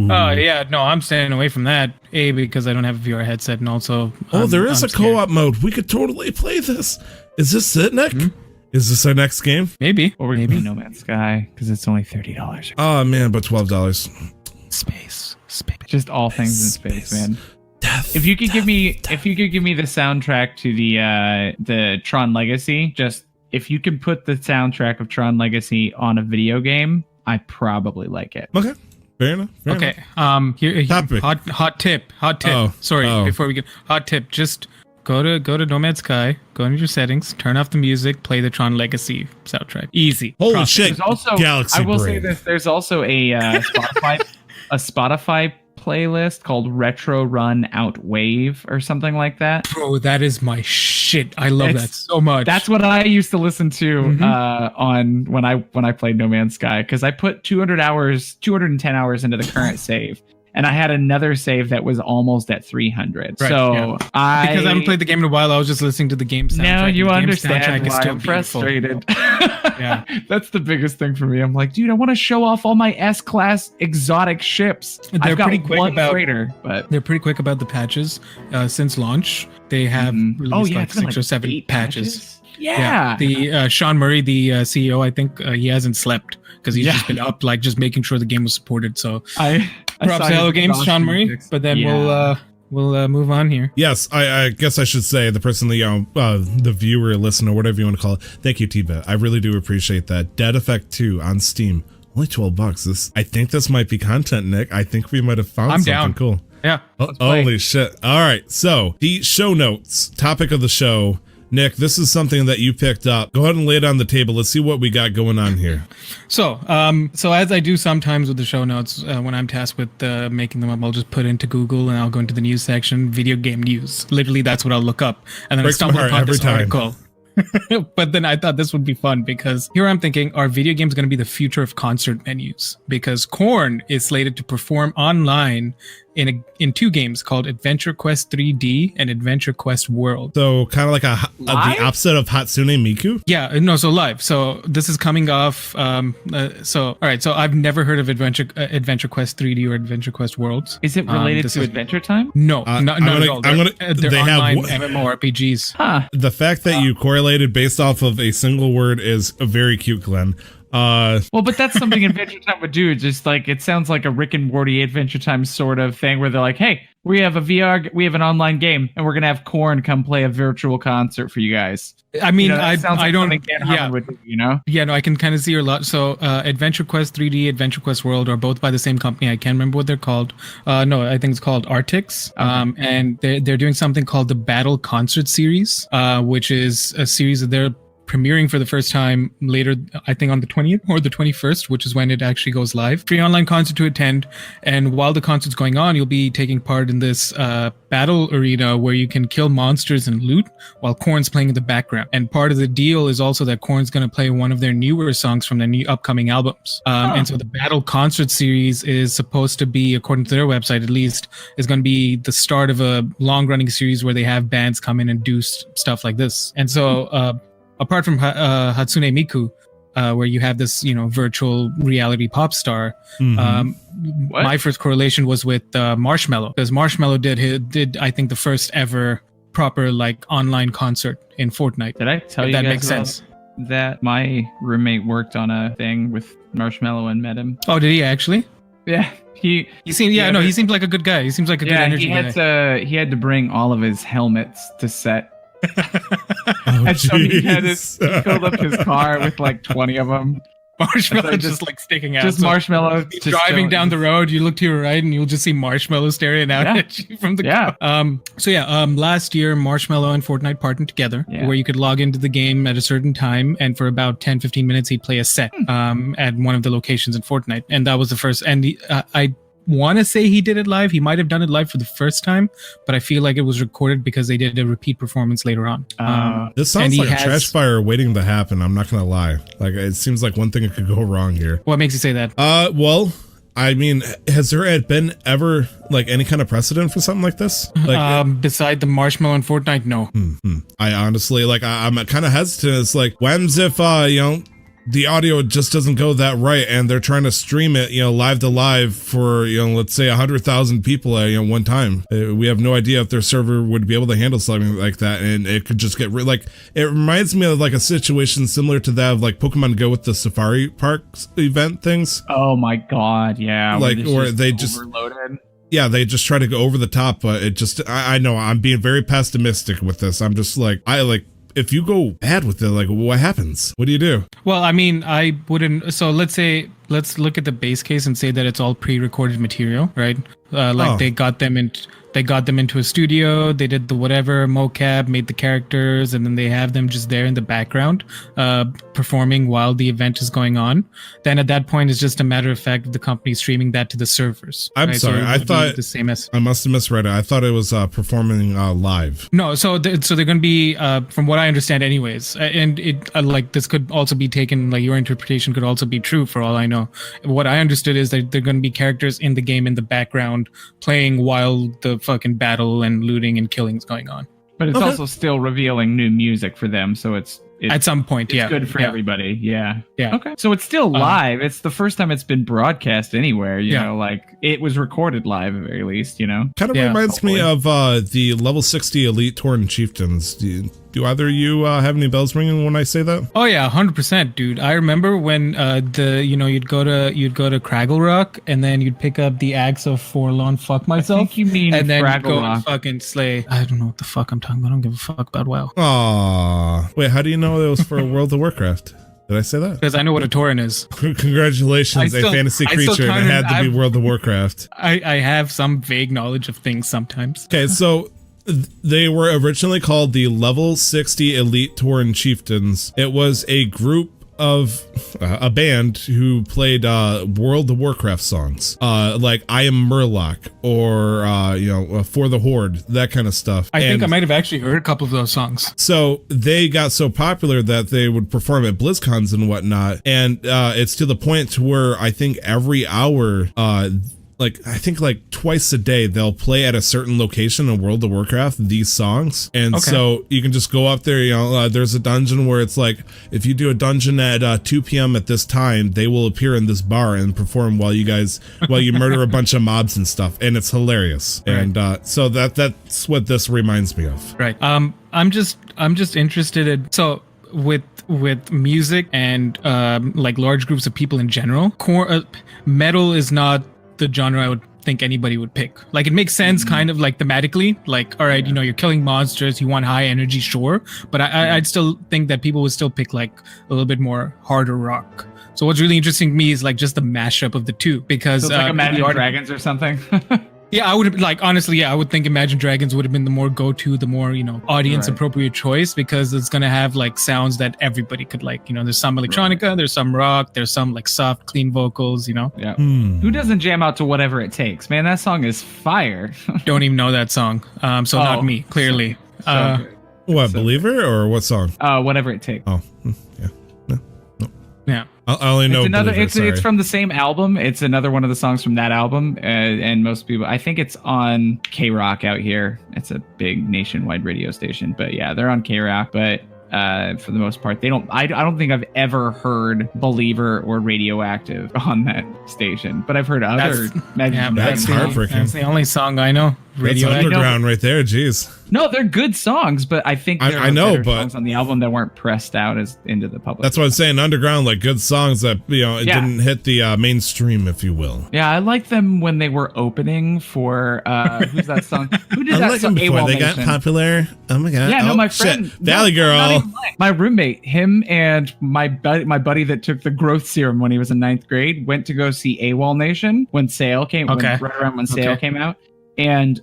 Oh yeah, no, I'm staying away from that. Because I don't have a VR headset, and also there is a co-op mode. We could totally play this. Is this it, Nick? Is this our next game? Maybe. Or maybe No Man's Sky because it's only $30. Oh man, but $12. Space. Just all things in space, man. If you could give me the soundtrack to the Tron Legacy, if you can put the soundtrack of Tron Legacy on a video game, I probably like it. Okay. Fair enough. Here, Topic. hot tip. Before we get hot tip, just go to Nomad Sky, go into your settings, turn off the music, play the Tron Legacy soundtrack. Easy. Holy shit. There's also, Galaxy I will brain. say this, there's also a Spotify playlist called Retro Run Out Wave or something like that. Bro, that is my shit. I love that so much. That's what I used to listen to on when I played No Man's Sky, because I put 210 hours into the current save. And I had another save that was almost at 300. Right, so because I haven't played the game in a while, I was just listening to the game soundtrack. Now you understand why I'm frustrated. Yeah, that's the biggest thing for me. I'm like, dude, I want to show off all my S-class exotic ships. They're pretty quick about freighter, but they're pretty quick about the patches. Since launch, they have released like 6 or 7 patches. Yeah. The Sean Murray, the CEO, I think he hasn't slept because he's just been up, like just making sure the game was supported. So props to Hello Games, Sean Murray. But then we'll move on here. Yes, I guess I should say the person, the viewer, listener, whatever you want to call it. Thank you, T-Bet. I really do appreciate that. Dead Effect 2 on Steam, only $12. I think this might be content, Nick. I think we might have found something down. Cool. Yeah. Holy shit. All right. So the show notes, topic of the show. Nick, this is something that you picked up. Go ahead and lay it on the table. Let's see what we got going on here. So as I do sometimes with the show notes, when I'm tasked with making them up, I'll just put into Google and I'll go into the news section, video game news. Literally, that's what I'll look up. And then I stumble upon this article. But then I thought this would be fun because here I'm thinking, are video games going to be the future of concert venues? Because Korn is slated to perform online in 2 games called Adventure Quest 3D and Adventure Quest World. So kind of like the opposite of Hatsune Miku? Yeah, no, so live. So this is coming off. All right. So I've never heard of Adventure Quest 3D or Adventure Quest Worlds. Is it related to Adventure Time? No, not at all. They're they online have MMORPGs. Huh. The fact that you correlated based off of a single word is very cute, Glenn. Well, but that's something Adventure Time would do. Just like it sounds like a Rick and Morty Adventure Time sort of thing, where they're like, "Hey, we have an online game, and we're gonna have Korn come play a virtual concert for you guys." I mean, I don't. Would do, Yeah, no, I can kind of see your lot. So, Adventure Quest 3D, Adventure Quest World are both by the same company. I can't remember what they're called. No, I think it's called Artix. And they're doing something called the Battle Concert Series, which is a series that they're premiering for the first time later, I think on the 20th or the 21st, which is when it actually goes live. Free online concert to attend. And while the concert's going on, you'll be taking part in this battle arena where you can kill monsters and loot while Korn's playing in the background. And part of the deal is also that Korn's going to play one of their newer songs from their new upcoming albums. And so the Battle Concert Series is supposed to be, according to their website at least, is going to be the start of a long-running series where they have bands come in and do stuff like this. And so apart from Hatsune Miku, where you have this, virtual reality pop star, my first correlation was with Marshmello, because Marshmello did I think the first ever proper like online concert in Fortnite. Did I tell you that guys makes sense? That my roommate worked on a thing with Marshmello and met him. Oh, did he actually? Yeah. He seemed he seemed like a good guy. He seems like a good energy guy. He had to bring all of his helmets to set. And so he filled up his car with like 20 of them. Marshmello just like sticking out. Just Marshmello just driving down the road. You look to your right and you'll just see Marshmello staring out at you from the car. Last year Marshmello and Fortnite partnered together where you could log into the game at a certain time, and for about 10-15 minutes he'd play a set at one of the locations in Fortnite. And that was the first. And I want to say he did it live. He might have done it live for the first time, but I feel like it was recorded because they did a repeat performance later on. This sounds like a trash fire waiting to happen. I'm not going to lie. Like, it seems like one thing that could go wrong here. What makes you say that? Well, I mean, has there been ever like any kind of precedent for something like this? Like, beside the Marshmello and Fortnite, no. I honestly, like, I'm kind of hesitant. It's like, when's if, the audio just doesn't go that right, and they're trying to stream it, live to live for, let's say 100,000 people at, one time. We have no idea if their server would be able to handle something like that, and it could just get it reminds me of like a situation similar to that of like Pokemon Go with the Safari Parks event things. Oh my God, yeah. Like, where they just overloaded. Yeah, they just try to go over the top, but it just, I know I'm being very pessimistic with this. I'm just like, if you go bad with it, like, what happens? What do you do? Well, I mean, I wouldn't. So let's look at the base case and say that it's all pre-recorded material, right? They got them into a studio. They did the whatever mocap, made the characters, and then they have them just there in the background, performing while the event is going on. Then at that point, it's just a matter of fact of the company streaming that to the servers. I'm sorry, I thought the same as I must have misread it. I thought it was performing live. No, so they're going to be, from what I understand, anyways. And it this could also be taken, like your interpretation could also be true for all I know. What I understood is that they're going to be characters in the game in the background playing while the fucking battle and looting and killing is going on. But it's also still revealing new music for them, so it's at some point, it's good for everybody. Yeah. Okay. So it's still live. It's the first time it's been broadcast anywhere. You know, like it was recorded live at the very least. Kind of reminds me of the level 60 Elite Torn Chieftains. Do either of you have any bells ringing when I say that? Oh yeah, 100%, dude. I remember when you'd go to Craggle Rock and then you'd pick up the axe of Forlorn Fuck Myself. I think you mean and then Fraggle you'd go Rock. and fucking slay. I don't know what the fuck I'm talking about. I don't give a fuck about WoW. Aww. Wait, how do you know it was for World of Warcraft? Did I say that? Because I know what a Tauren is. Congratulations, a fantasy creature, and it had to be World of Warcraft. I have some vague knowledge of things sometimes. Okay, so They were originally called the Level 60 Elite Tauren Chieftains. It was a group of a band who played World of Warcraft songs, like I Am Murloc or For the Horde, that kind of stuff. I think I might have actually heard a couple of those songs. So they got so popular that they would perform at BlizzCons and whatnot, and it's to the point to where I think every hour like twice a day they'll play at a certain location in World of Warcraft these songs. And so you can just go up there, there's a dungeon where it's like, if you do a dungeon at 2 p.m. at this time, they will appear in this bar and perform while you murder a bunch of mobs and stuff, and it's hilarious. Right. And so that's what this reminds me of. Right. I'm just interested in with music and like large groups of people in general. Metal is not the genre I would think anybody would pick. Like, it makes sense kind of like thematically, like, all right, you're killing monsters, you want high energy, sure, but I'd still think that people would still pick like a little bit more harder rock. So what's really interesting to me is like just the mashup of the two, because so it's like Imagine Dragons or something. Yeah, I would like, honestly, I would think Imagine Dragons would have been the more go-to, the more, audience appropriate choice, because it's going to have like sounds that everybody could like, there's some electronica, there's some rock, there's some like soft, clean vocals, Yeah. Who doesn't jam out to Whatever It Takes? Man, that song is fire. Don't even know that song. So not me, clearly. What, Believer or what song? Whatever It Takes. Oh, yeah. No. Yeah. I only know it's from the same album. It's another one of the songs from that album, and most people, I think it's on K-Rock out here. It's a big nationwide radio station, but yeah, they're on K-Rock. But for the most part, they don't. I don't think I've ever heard Believer or Radioactive on that station, but I've heard other. That's heartbreaking. That's the only song I know. That's underground right there. Jeez. No, they're good songs, but I think there I know, but songs on the album that weren't pressed out as into the public. That's what I'm saying. Underground, like good songs that it didn't hit the mainstream, if you will. Yeah, I like them when they were opening for who's that song? Who did that song? Before they got popular. Oh my god. Yeah, no, my friend, Valley Girl. My roommate, him and my buddy that took the growth serum when he was in 9th grade, went to go see AWOL Nation when Sale came. Right around when Sale came out, and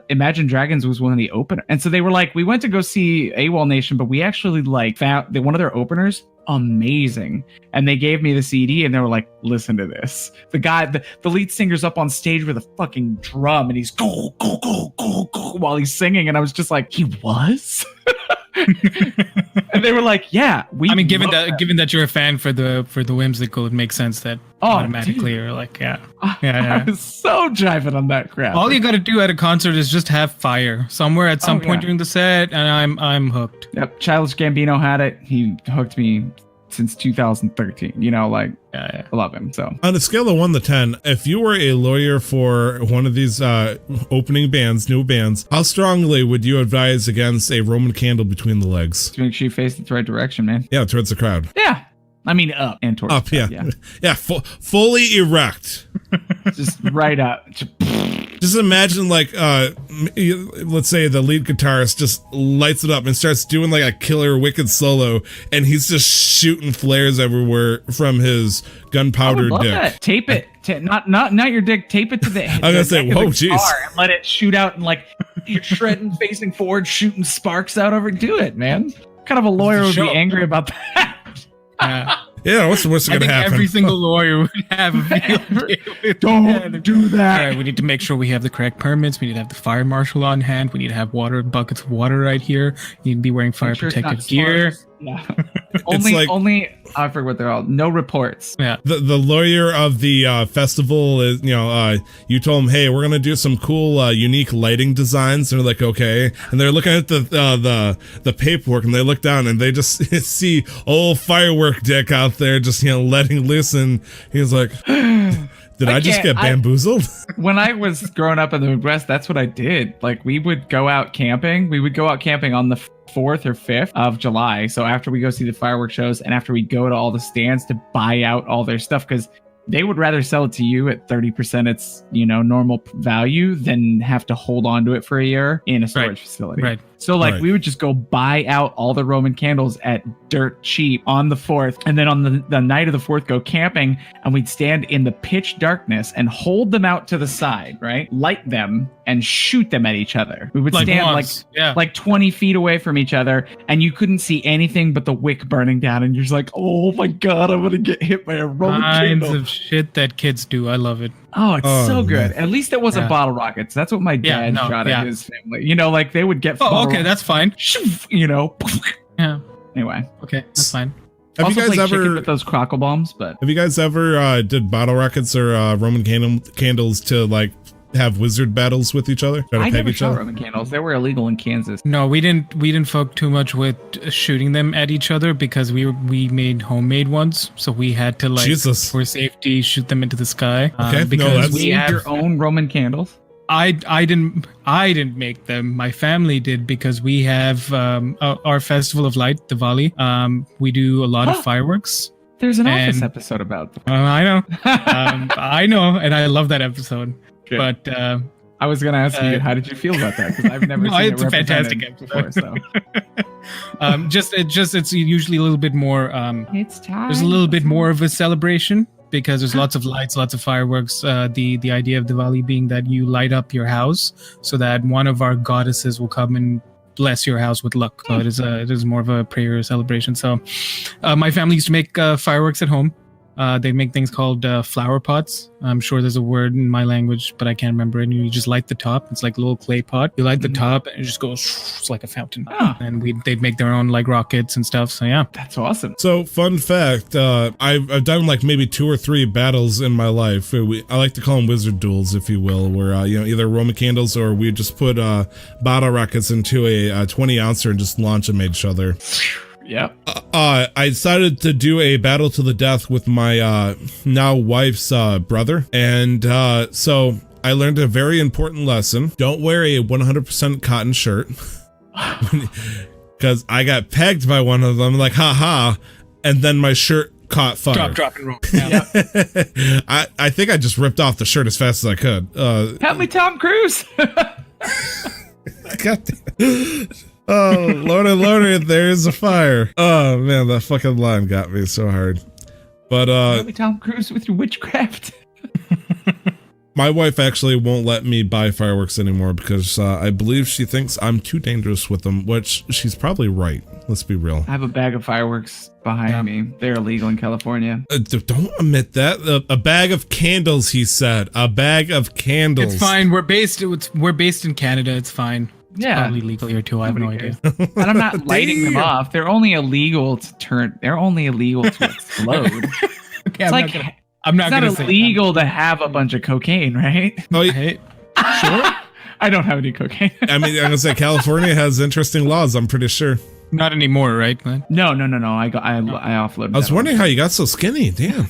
Imagine Dragons was one of the openers, and so they were like, we went to go see AWOL Nation, but we actually like found one of their openers amazing, and they gave me the CD and they were like, listen to this. The guy, the lead singer's up on stage with a fucking drum and he's go go go go go while he's singing, and I was just like, he was. And they were like, yeah, given that you're a fan for the whimsical, it makes sense that automatically you're like, I was so jiving on that crap. All you got to do at a concert is just have fire somewhere at some point during the set, and I'm hooked. Yep, Childish Gambino had it. He hooked me since 2013. I love him. So on a scale of 1 to 10, if you were a lawyer for one of these opening bands, new bands, how strongly would you advise against a Roman candle between the legs? To make sure you face it the right direction, man. Yeah, towards the crowd. Yeah. I mean, up and towards up. The crowd, yeah. Fully erect. Just right up. Just imagine, like, let's say the lead guitarist just lights it up and starts doing like a killer wicked solo, and he's just shooting flares everywhere from his gunpowder dick. That. Tape it, not your dick. Tape it to the. I'm gonna say, whoa, jeez, and let it shoot out, and like you're shredding, facing forward, shooting sparks out over. Do it, man. What kind of a lawyer would be angry about that? Yeah, what's going to happen? Every single lawyer would have a field day. Don't do that. All right, we need to make sure we have the correct permits. We need to have the fire marshal on hand. We need to have buckets of water right here. You need to be wearing fire protective gear. Yeah. only I forget what they're called. No reports. Yeah. The lawyer of the festival is, you told him, hey, we're gonna do some cool, unique lighting designs. And they're like, okay. And they're looking at the paperwork, and they look down and they just see old firework dick out there, just letting loose. And he's like, did I just get bamboozled? When I was growing up in the Midwest, that's what I did. Like, we would go out camping. We would go out camping on the 4th or 5th of July. So after we go see the fireworks shows, and after we go to all the stands to buy out all their stuff, because they would rather sell it to you at 30% its normal value than have to hold on to it for a year in a storage facility. Right. So like Right. we would just go buy out all the Roman candles at dirt cheap on the 4th. And then on the night of the 4th, go camping, and we'd stand in the pitch darkness and hold them out to the side, right? Light them and shoot them at each other. We would stand like 20 feet away from each other, and you couldn't see anything but the wick burning down. And you're just like, oh my God, I'm going to get hit by a Roman Kinds candle. of shit that kids do. I love it. Oh, it's so good. man. At least it wasn't bottle rockets. That's what my dad shot at his family. You know, like they would get. Oh, okay, that's fine. You know. Yeah. Anyway, Okay, that's fine. Have also you guys played chicken ever with those crockle bombs? But have you guys ever did bottle rockets or Roman candles to like have wizard battles with each other? Try to I peg never each shot other? Roman candles. They were illegal in Kansas. No, we didn't fuck too much with shooting them at each other because we made homemade ones, so we had to like Jesus. for safety shoot them into the sky. Okay, no, because that's- we Made have your own Roman candles. I didn't make them. My family did because we have our festival of light, Diwali. We do a lot of fireworks. There's an Office And- episode about them. I know, I know, and I love that episode. Good. But I was going to ask you, how did you feel about that? Because I've never No, seen it's it a fantastic represented before. So it's usually a little bit more. it's time. There's a little bit more of a celebration because there's lots of lights, lots of fireworks. The idea of Diwali being that you light up your house so that one of our goddesses will come and bless your house with luck. So it is more of a prayer celebration. So my family used to make fireworks at home. They make things called flower pots. I'm sure there's a word in my language, but I can't remember it. And you just light the top. It's like a little clay pot. You light the top and it just goes, it's like a fountain. Ah. And they'd make their own like rockets and stuff. So yeah. That's awesome. So, fun fact, I've done like maybe 2 or 3 battles in my life. I like to call them wizard duels, if you will, where, either Roman candles or we just put bottle rockets into a 20 ouncer and just launch them at each other. Yep. I decided to do a battle to the death with my now wife's brother. And so I learned a very important lesson. Don't wear a 100% cotton shirt. Because I got pegged by one of them, like, haha. And then my shirt caught fire. Drop and roll. Yeah. I think I just ripped off the shirt as fast as I could. Help me, Tom Cruise. God damn. Oh, Lordy, there's a fire. Oh, man, that fucking line got me so hard. But, Help me, Tom Cruise, with your witchcraft. my wife actually won't let me buy fireworks anymore because I believe she thinks I'm too dangerous with them, which she's probably right. Let's be real. I have a bag of fireworks behind me. They're illegal in California. Don't admit that. A bag of candles, he said. A bag of candles. It's fine. We're based in Canada. It's fine. It's Yeah. probably legal here too. I have no idea. And I'm not lighting them off. They're only illegal to explode. Okay, It's I'm like not gonna, I'm not it's gonna not say illegal to have a bunch of cocaine, right? Oh, yeah. Hey, I don't have any cocaine. I mean, I'm gonna say California has interesting laws. I'm pretty sure. not anymore, right, Glenn? No. I offloaded. I was that wondering how you got so skinny. Damn.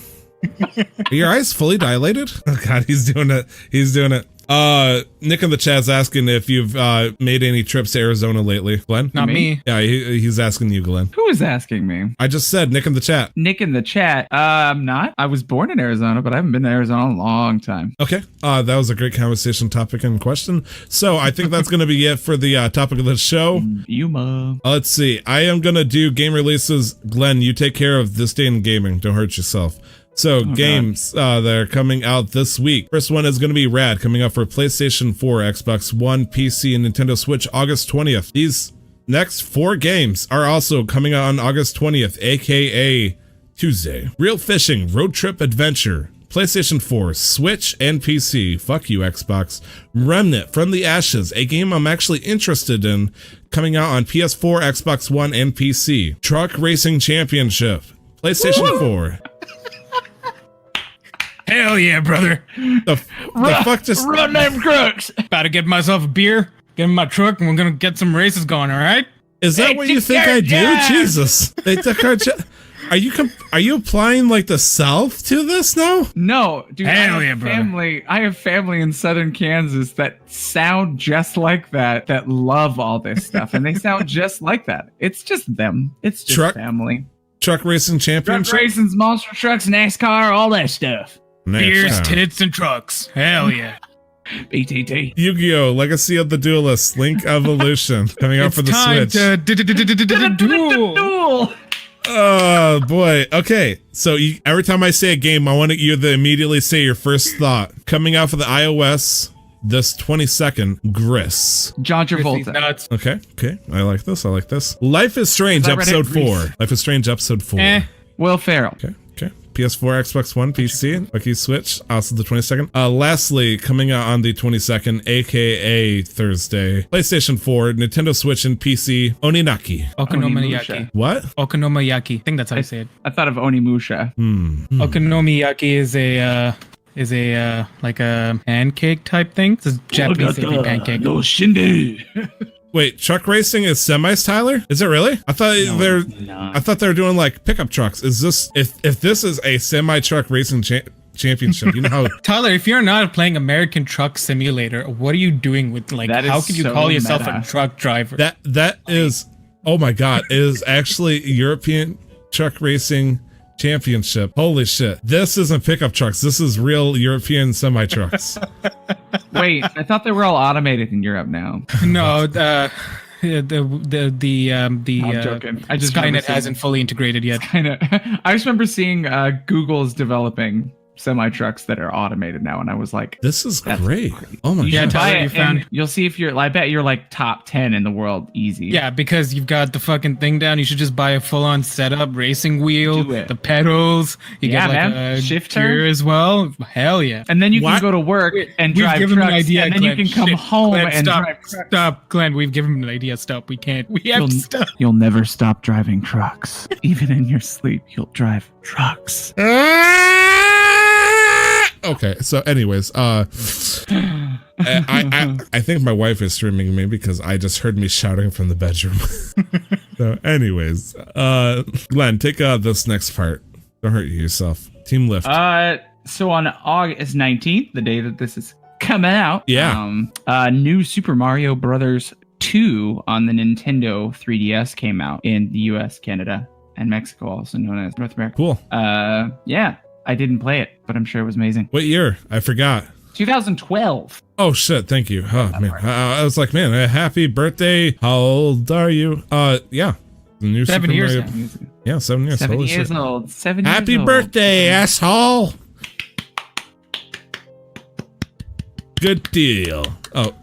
Are your eyes fully dilated? Oh God, he's doing it. Nick in the chat's asking if you've made any trips to Arizona lately. Glenn? Not me. Yeah, he's asking you, Glenn. Who is asking me? I just said Nick in the chat. Nick in the chat. I'm not. I was born in Arizona, but I haven't been to Arizona in a long time. Okay. That was a great conversation topic and question. So I think that's going to be it for the topic of the show. Yuma. Let's see. I am going to do game releases. Glenn, you take care of this day in gaming. Don't hurt yourself. So games that are coming out this week. First one is going to be Rad, coming out for PlayStation 4, Xbox One, PC, and Nintendo Switch August 20th. These next 4 games are also coming out on August 20th, aka Tuesday. Real Fishing Road Trip Adventure, PlayStation 4, Switch, and PC. Fuck you, Xbox. Remnant From the Ashes, a game I'm actually interested in, coming out on PS4, Xbox One, and PC. Truck Racing Championship, PlayStation 4. Hell yeah, brother! The fuck just Run them crooks. About to get myself a beer, get in my truck, and we're gonna get some races going. All right? is that what you think I do? Jesus, they took our Are you applying like the South to this now? No, dude. Hell yeah, brother. I have family in southern Kansas that sound just like that. That love all this stuff, and they sound just like that. It's just them. It's just family. Truck Racing Championship. Truck racing, monster trucks, NASCAR, all that stuff. Beers, tits, and trucks. Hell yeah! BTT. Yu-Gi-Oh! Legacy of the Duelist, Link Evolution, coming out for the Switch. Duel. Oh boy. Okay. So every time I say a game, I want you to immediately say your first thought. Coming out for the iOS this 22nd, Gris. John Travolta. Nuts. Okay. I like this. Life is Strange, episode 4. Life is Strange, episode 4. Will Ferrell. Okay. PS4, Xbox One, PC, Lucky Switch, also the 22nd. Lastly, coming out on the 22nd, aka Thursday, PlayStation 4, Nintendo Switch, and PC, Oninaki. Okonomiyaki. What? Okonomiyaki. I think that's how you say it. I thought of Onimusha. Okonomiyaki is a like a pancake type thing. It's a Japanese pancake. No shinde. Wait, truck racing is semis, Tyler? Is it really? I thought they were doing like pickup trucks. Is this if this is a semi truck racing championship? You know how Tyler, if you're not playing American Truck Simulator, what are you doing with like? How could you call yourself a truck driver? That is, oh my god, it is actually European Truck Racing Championship. Holy shit! This isn't pickup trucks. This is real European semi trucks. Wait, I thought they were all automated in Europe now. No, I'm joking. I just Skynet hasn't fully integrated yet. I just remember seeing Google's developing semi trucks that are automated now, and I was like, "This is great!" Oh my god! Tyler, you'll see if you're. I bet you're like top 10 in the world, easy. Yeah, because you've got the fucking thing down. You should just buy a full-on setup, racing wheel, the pedals. You get like a shifter gear as well. Hell yeah! And then you can go to work and drive trucks, an idea, and then you can come home and drive trucks. Stop, Glenn. We've given him an idea. Stop. We can't. We have to stop. You'll never stop driving trucks. Even in your sleep, you'll drive trucks. Okay, so anyways, I think my wife is streaming me because I just heard me shouting from the bedroom. So anyways, Glenn, take this next part. Don't hurt yourself. Team Lift. So on August 19th, the day that this is coming out, new Super Mario Brothers 2 on the Nintendo 3DS came out in the US, Canada, and Mexico, also known as North America. Cool. Yeah. I didn't play it, but I'm sure it was amazing. What year? I forgot. 2012. Oh shit! Thank you. Oh man, I was like, man, happy birthday. How old are you? Yeah, the new 7 years. Yeah, 7 years. 7 years old. 7 years happy old. birthday, asshole. Good deal. Oh,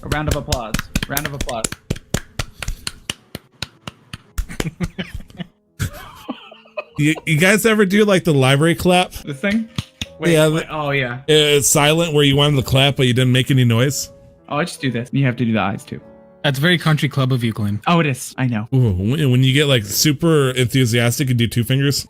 a round of applause. Round of applause. You guys ever do like the library clap? This thing? Wait, oh yeah. It's silent where you wanted to clap, but you didn't make any noise. Oh, I just do this. You have to do the eyes too. That's very country club of you, Glenn. Oh, it is. I know. Ooh, when you get like super enthusiastic and do 2 fingers.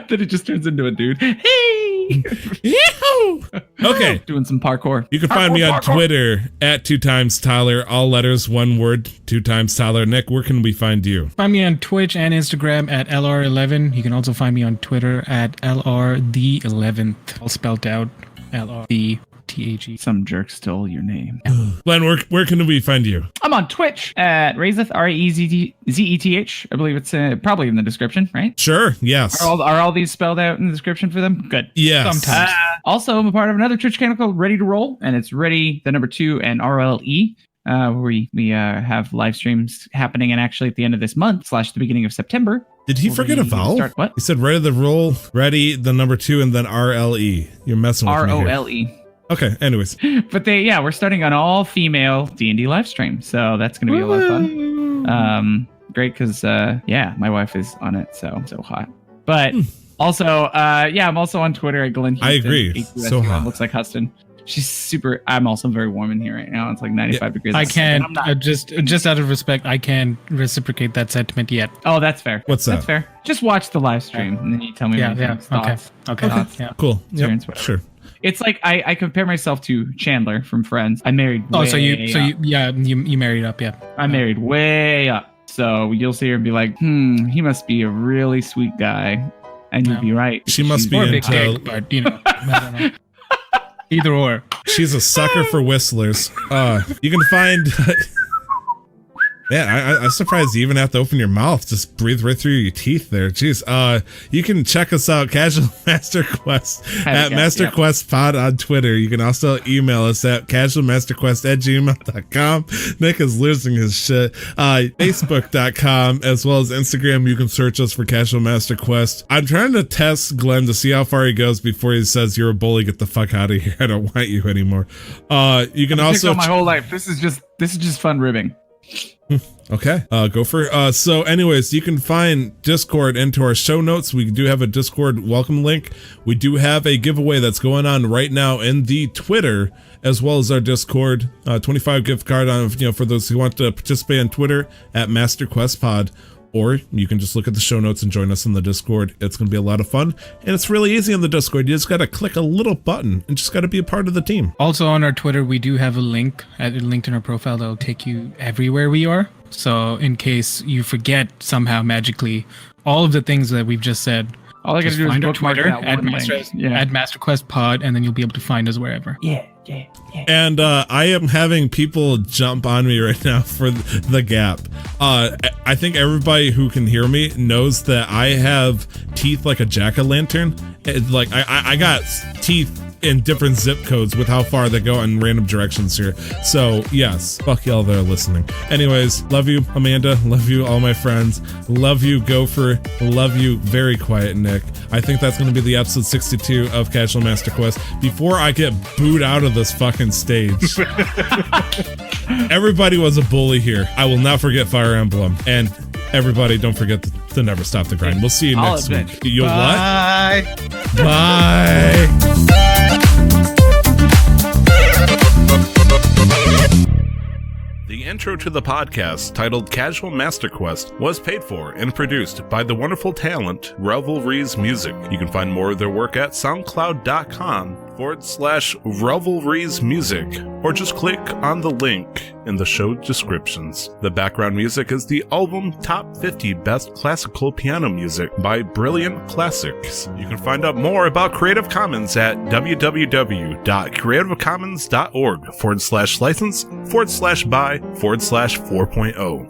Then it just turns into a dude. Hey! Yahoo! Okay. Doing some parkour. You can find me on Twitter at 2times Tyler, all letters, one word, 2times Tyler. Nick, where can we find you? Find me on Twitch and Instagram at LR11. You can also find me on Twitter at LR the11th. All spelled out. LRTHE. Some jerk stole your name. Glenn, where can we find you? I'm on Twitch at Razeth, RAEZETH. I believe it's probably in the description, right? Sure, yes. Are all these spelled out in the description for them? Good. Yes. Sometimes. Also, I'm a part of another Twitch channel called Ready to Roll, and it's Ready, the number 2, and RLE. Where we have live streams happening, and actually at the end of this month / the beginning of September. Did he forget a vowel? What? He said ready to roll, ready, the number 2, and then RLE. You're messing with me here. ROLE. Okay, anyways. But we're starting an all-female D&D live stream, so that's going to be a lot of fun. Great, because, my wife is on it, so hot. But also, I'm also on Twitter at Glenn Houston. I agree, so hot. Looks like Huston. She's super. I'm also very warm in here right now. It's like 95 degrees. I can't. Just out of respect, I can't reciprocate that sentiment yet. Oh, that's fair. What's that? That's fair. Just watch the live stream and then you tell me. Thoughts. Okay. Thoughts. Cool. Yep. Sure. It's like I compare myself to Chandler from Friends. I married. You married up, yeah. I married way up. So you'll see her and be like, he must be a really sweet guy, and you'd be right. She must be a big dick, but I don't know. Either or. She's a sucker for whistlers. You can find Man, I'm surprised you even have to open your mouth. Just breathe right through your teeth there. Jeez. You can check us out, Casual Master Quest, at Master Quest Pod on Twitter. You can also email us at casualmasterquest@gmail.com. Nick is losing his shit. Facebook.com, as well as Instagram. You can search us for Casual Master Quest. I'm trying to test Glenn to see how far he goes before he says, "You're a bully. Get the fuck out of here. I don't want you anymore." You can also my whole life. This is just fun ribbing. Okay, go for it. So anyways, you can find Discord into our show notes. We do have a Discord welcome link. We do have a giveaway that's going on right now in the Twitter, as well as our Discord. 25 gift card on, for those who want to participate on Twitter at Master Quest Pod. Or you can just look at the show notes and join us in the Discord. It's going to be a lot of fun. And it's really easy on the Discord. You just got to click a little button and just got to be a part of the team. Also on our Twitter, we do have a link linked in our profile that'll take you everywhere we are. So in case you forget somehow magically all of the things that we've just said, all I got to do is go to Twitter at Master Quest Pod, and then you'll be able to find us wherever. Yeah. And I am having people jump on me right now for the gap. I think everybody who can hear me knows that I have teeth like a jack-o'-lantern. Like I got teeth in different zip codes with how far they go in random directions here. So yes, fuck y'all that are listening. Anyways, love you, Amanda. Love you, all my friends. Love you, Gopher. Love you, Very Quiet Nick. I think that's going to be the episode 62 of Casual Master Quest before I get booed out of this fucking stage. Everybody was a bully here. I will not forget Fire Emblem. And everybody, don't forget to never stop the grind. We'll see you next week. You'll Bye. what? Bye. The intro to the podcast, titled Casual Master Quest, was paid for and produced by the wonderful talent Revelries Music. You can find more of their work at soundcloud.com/Revelries Music, or just click on the link in the show descriptions. The background music is the album Top 50 Best Classical Piano Music by Brilliant Classics. You can find out more about Creative Commons at www.creativecommons.org/license/by/4.0.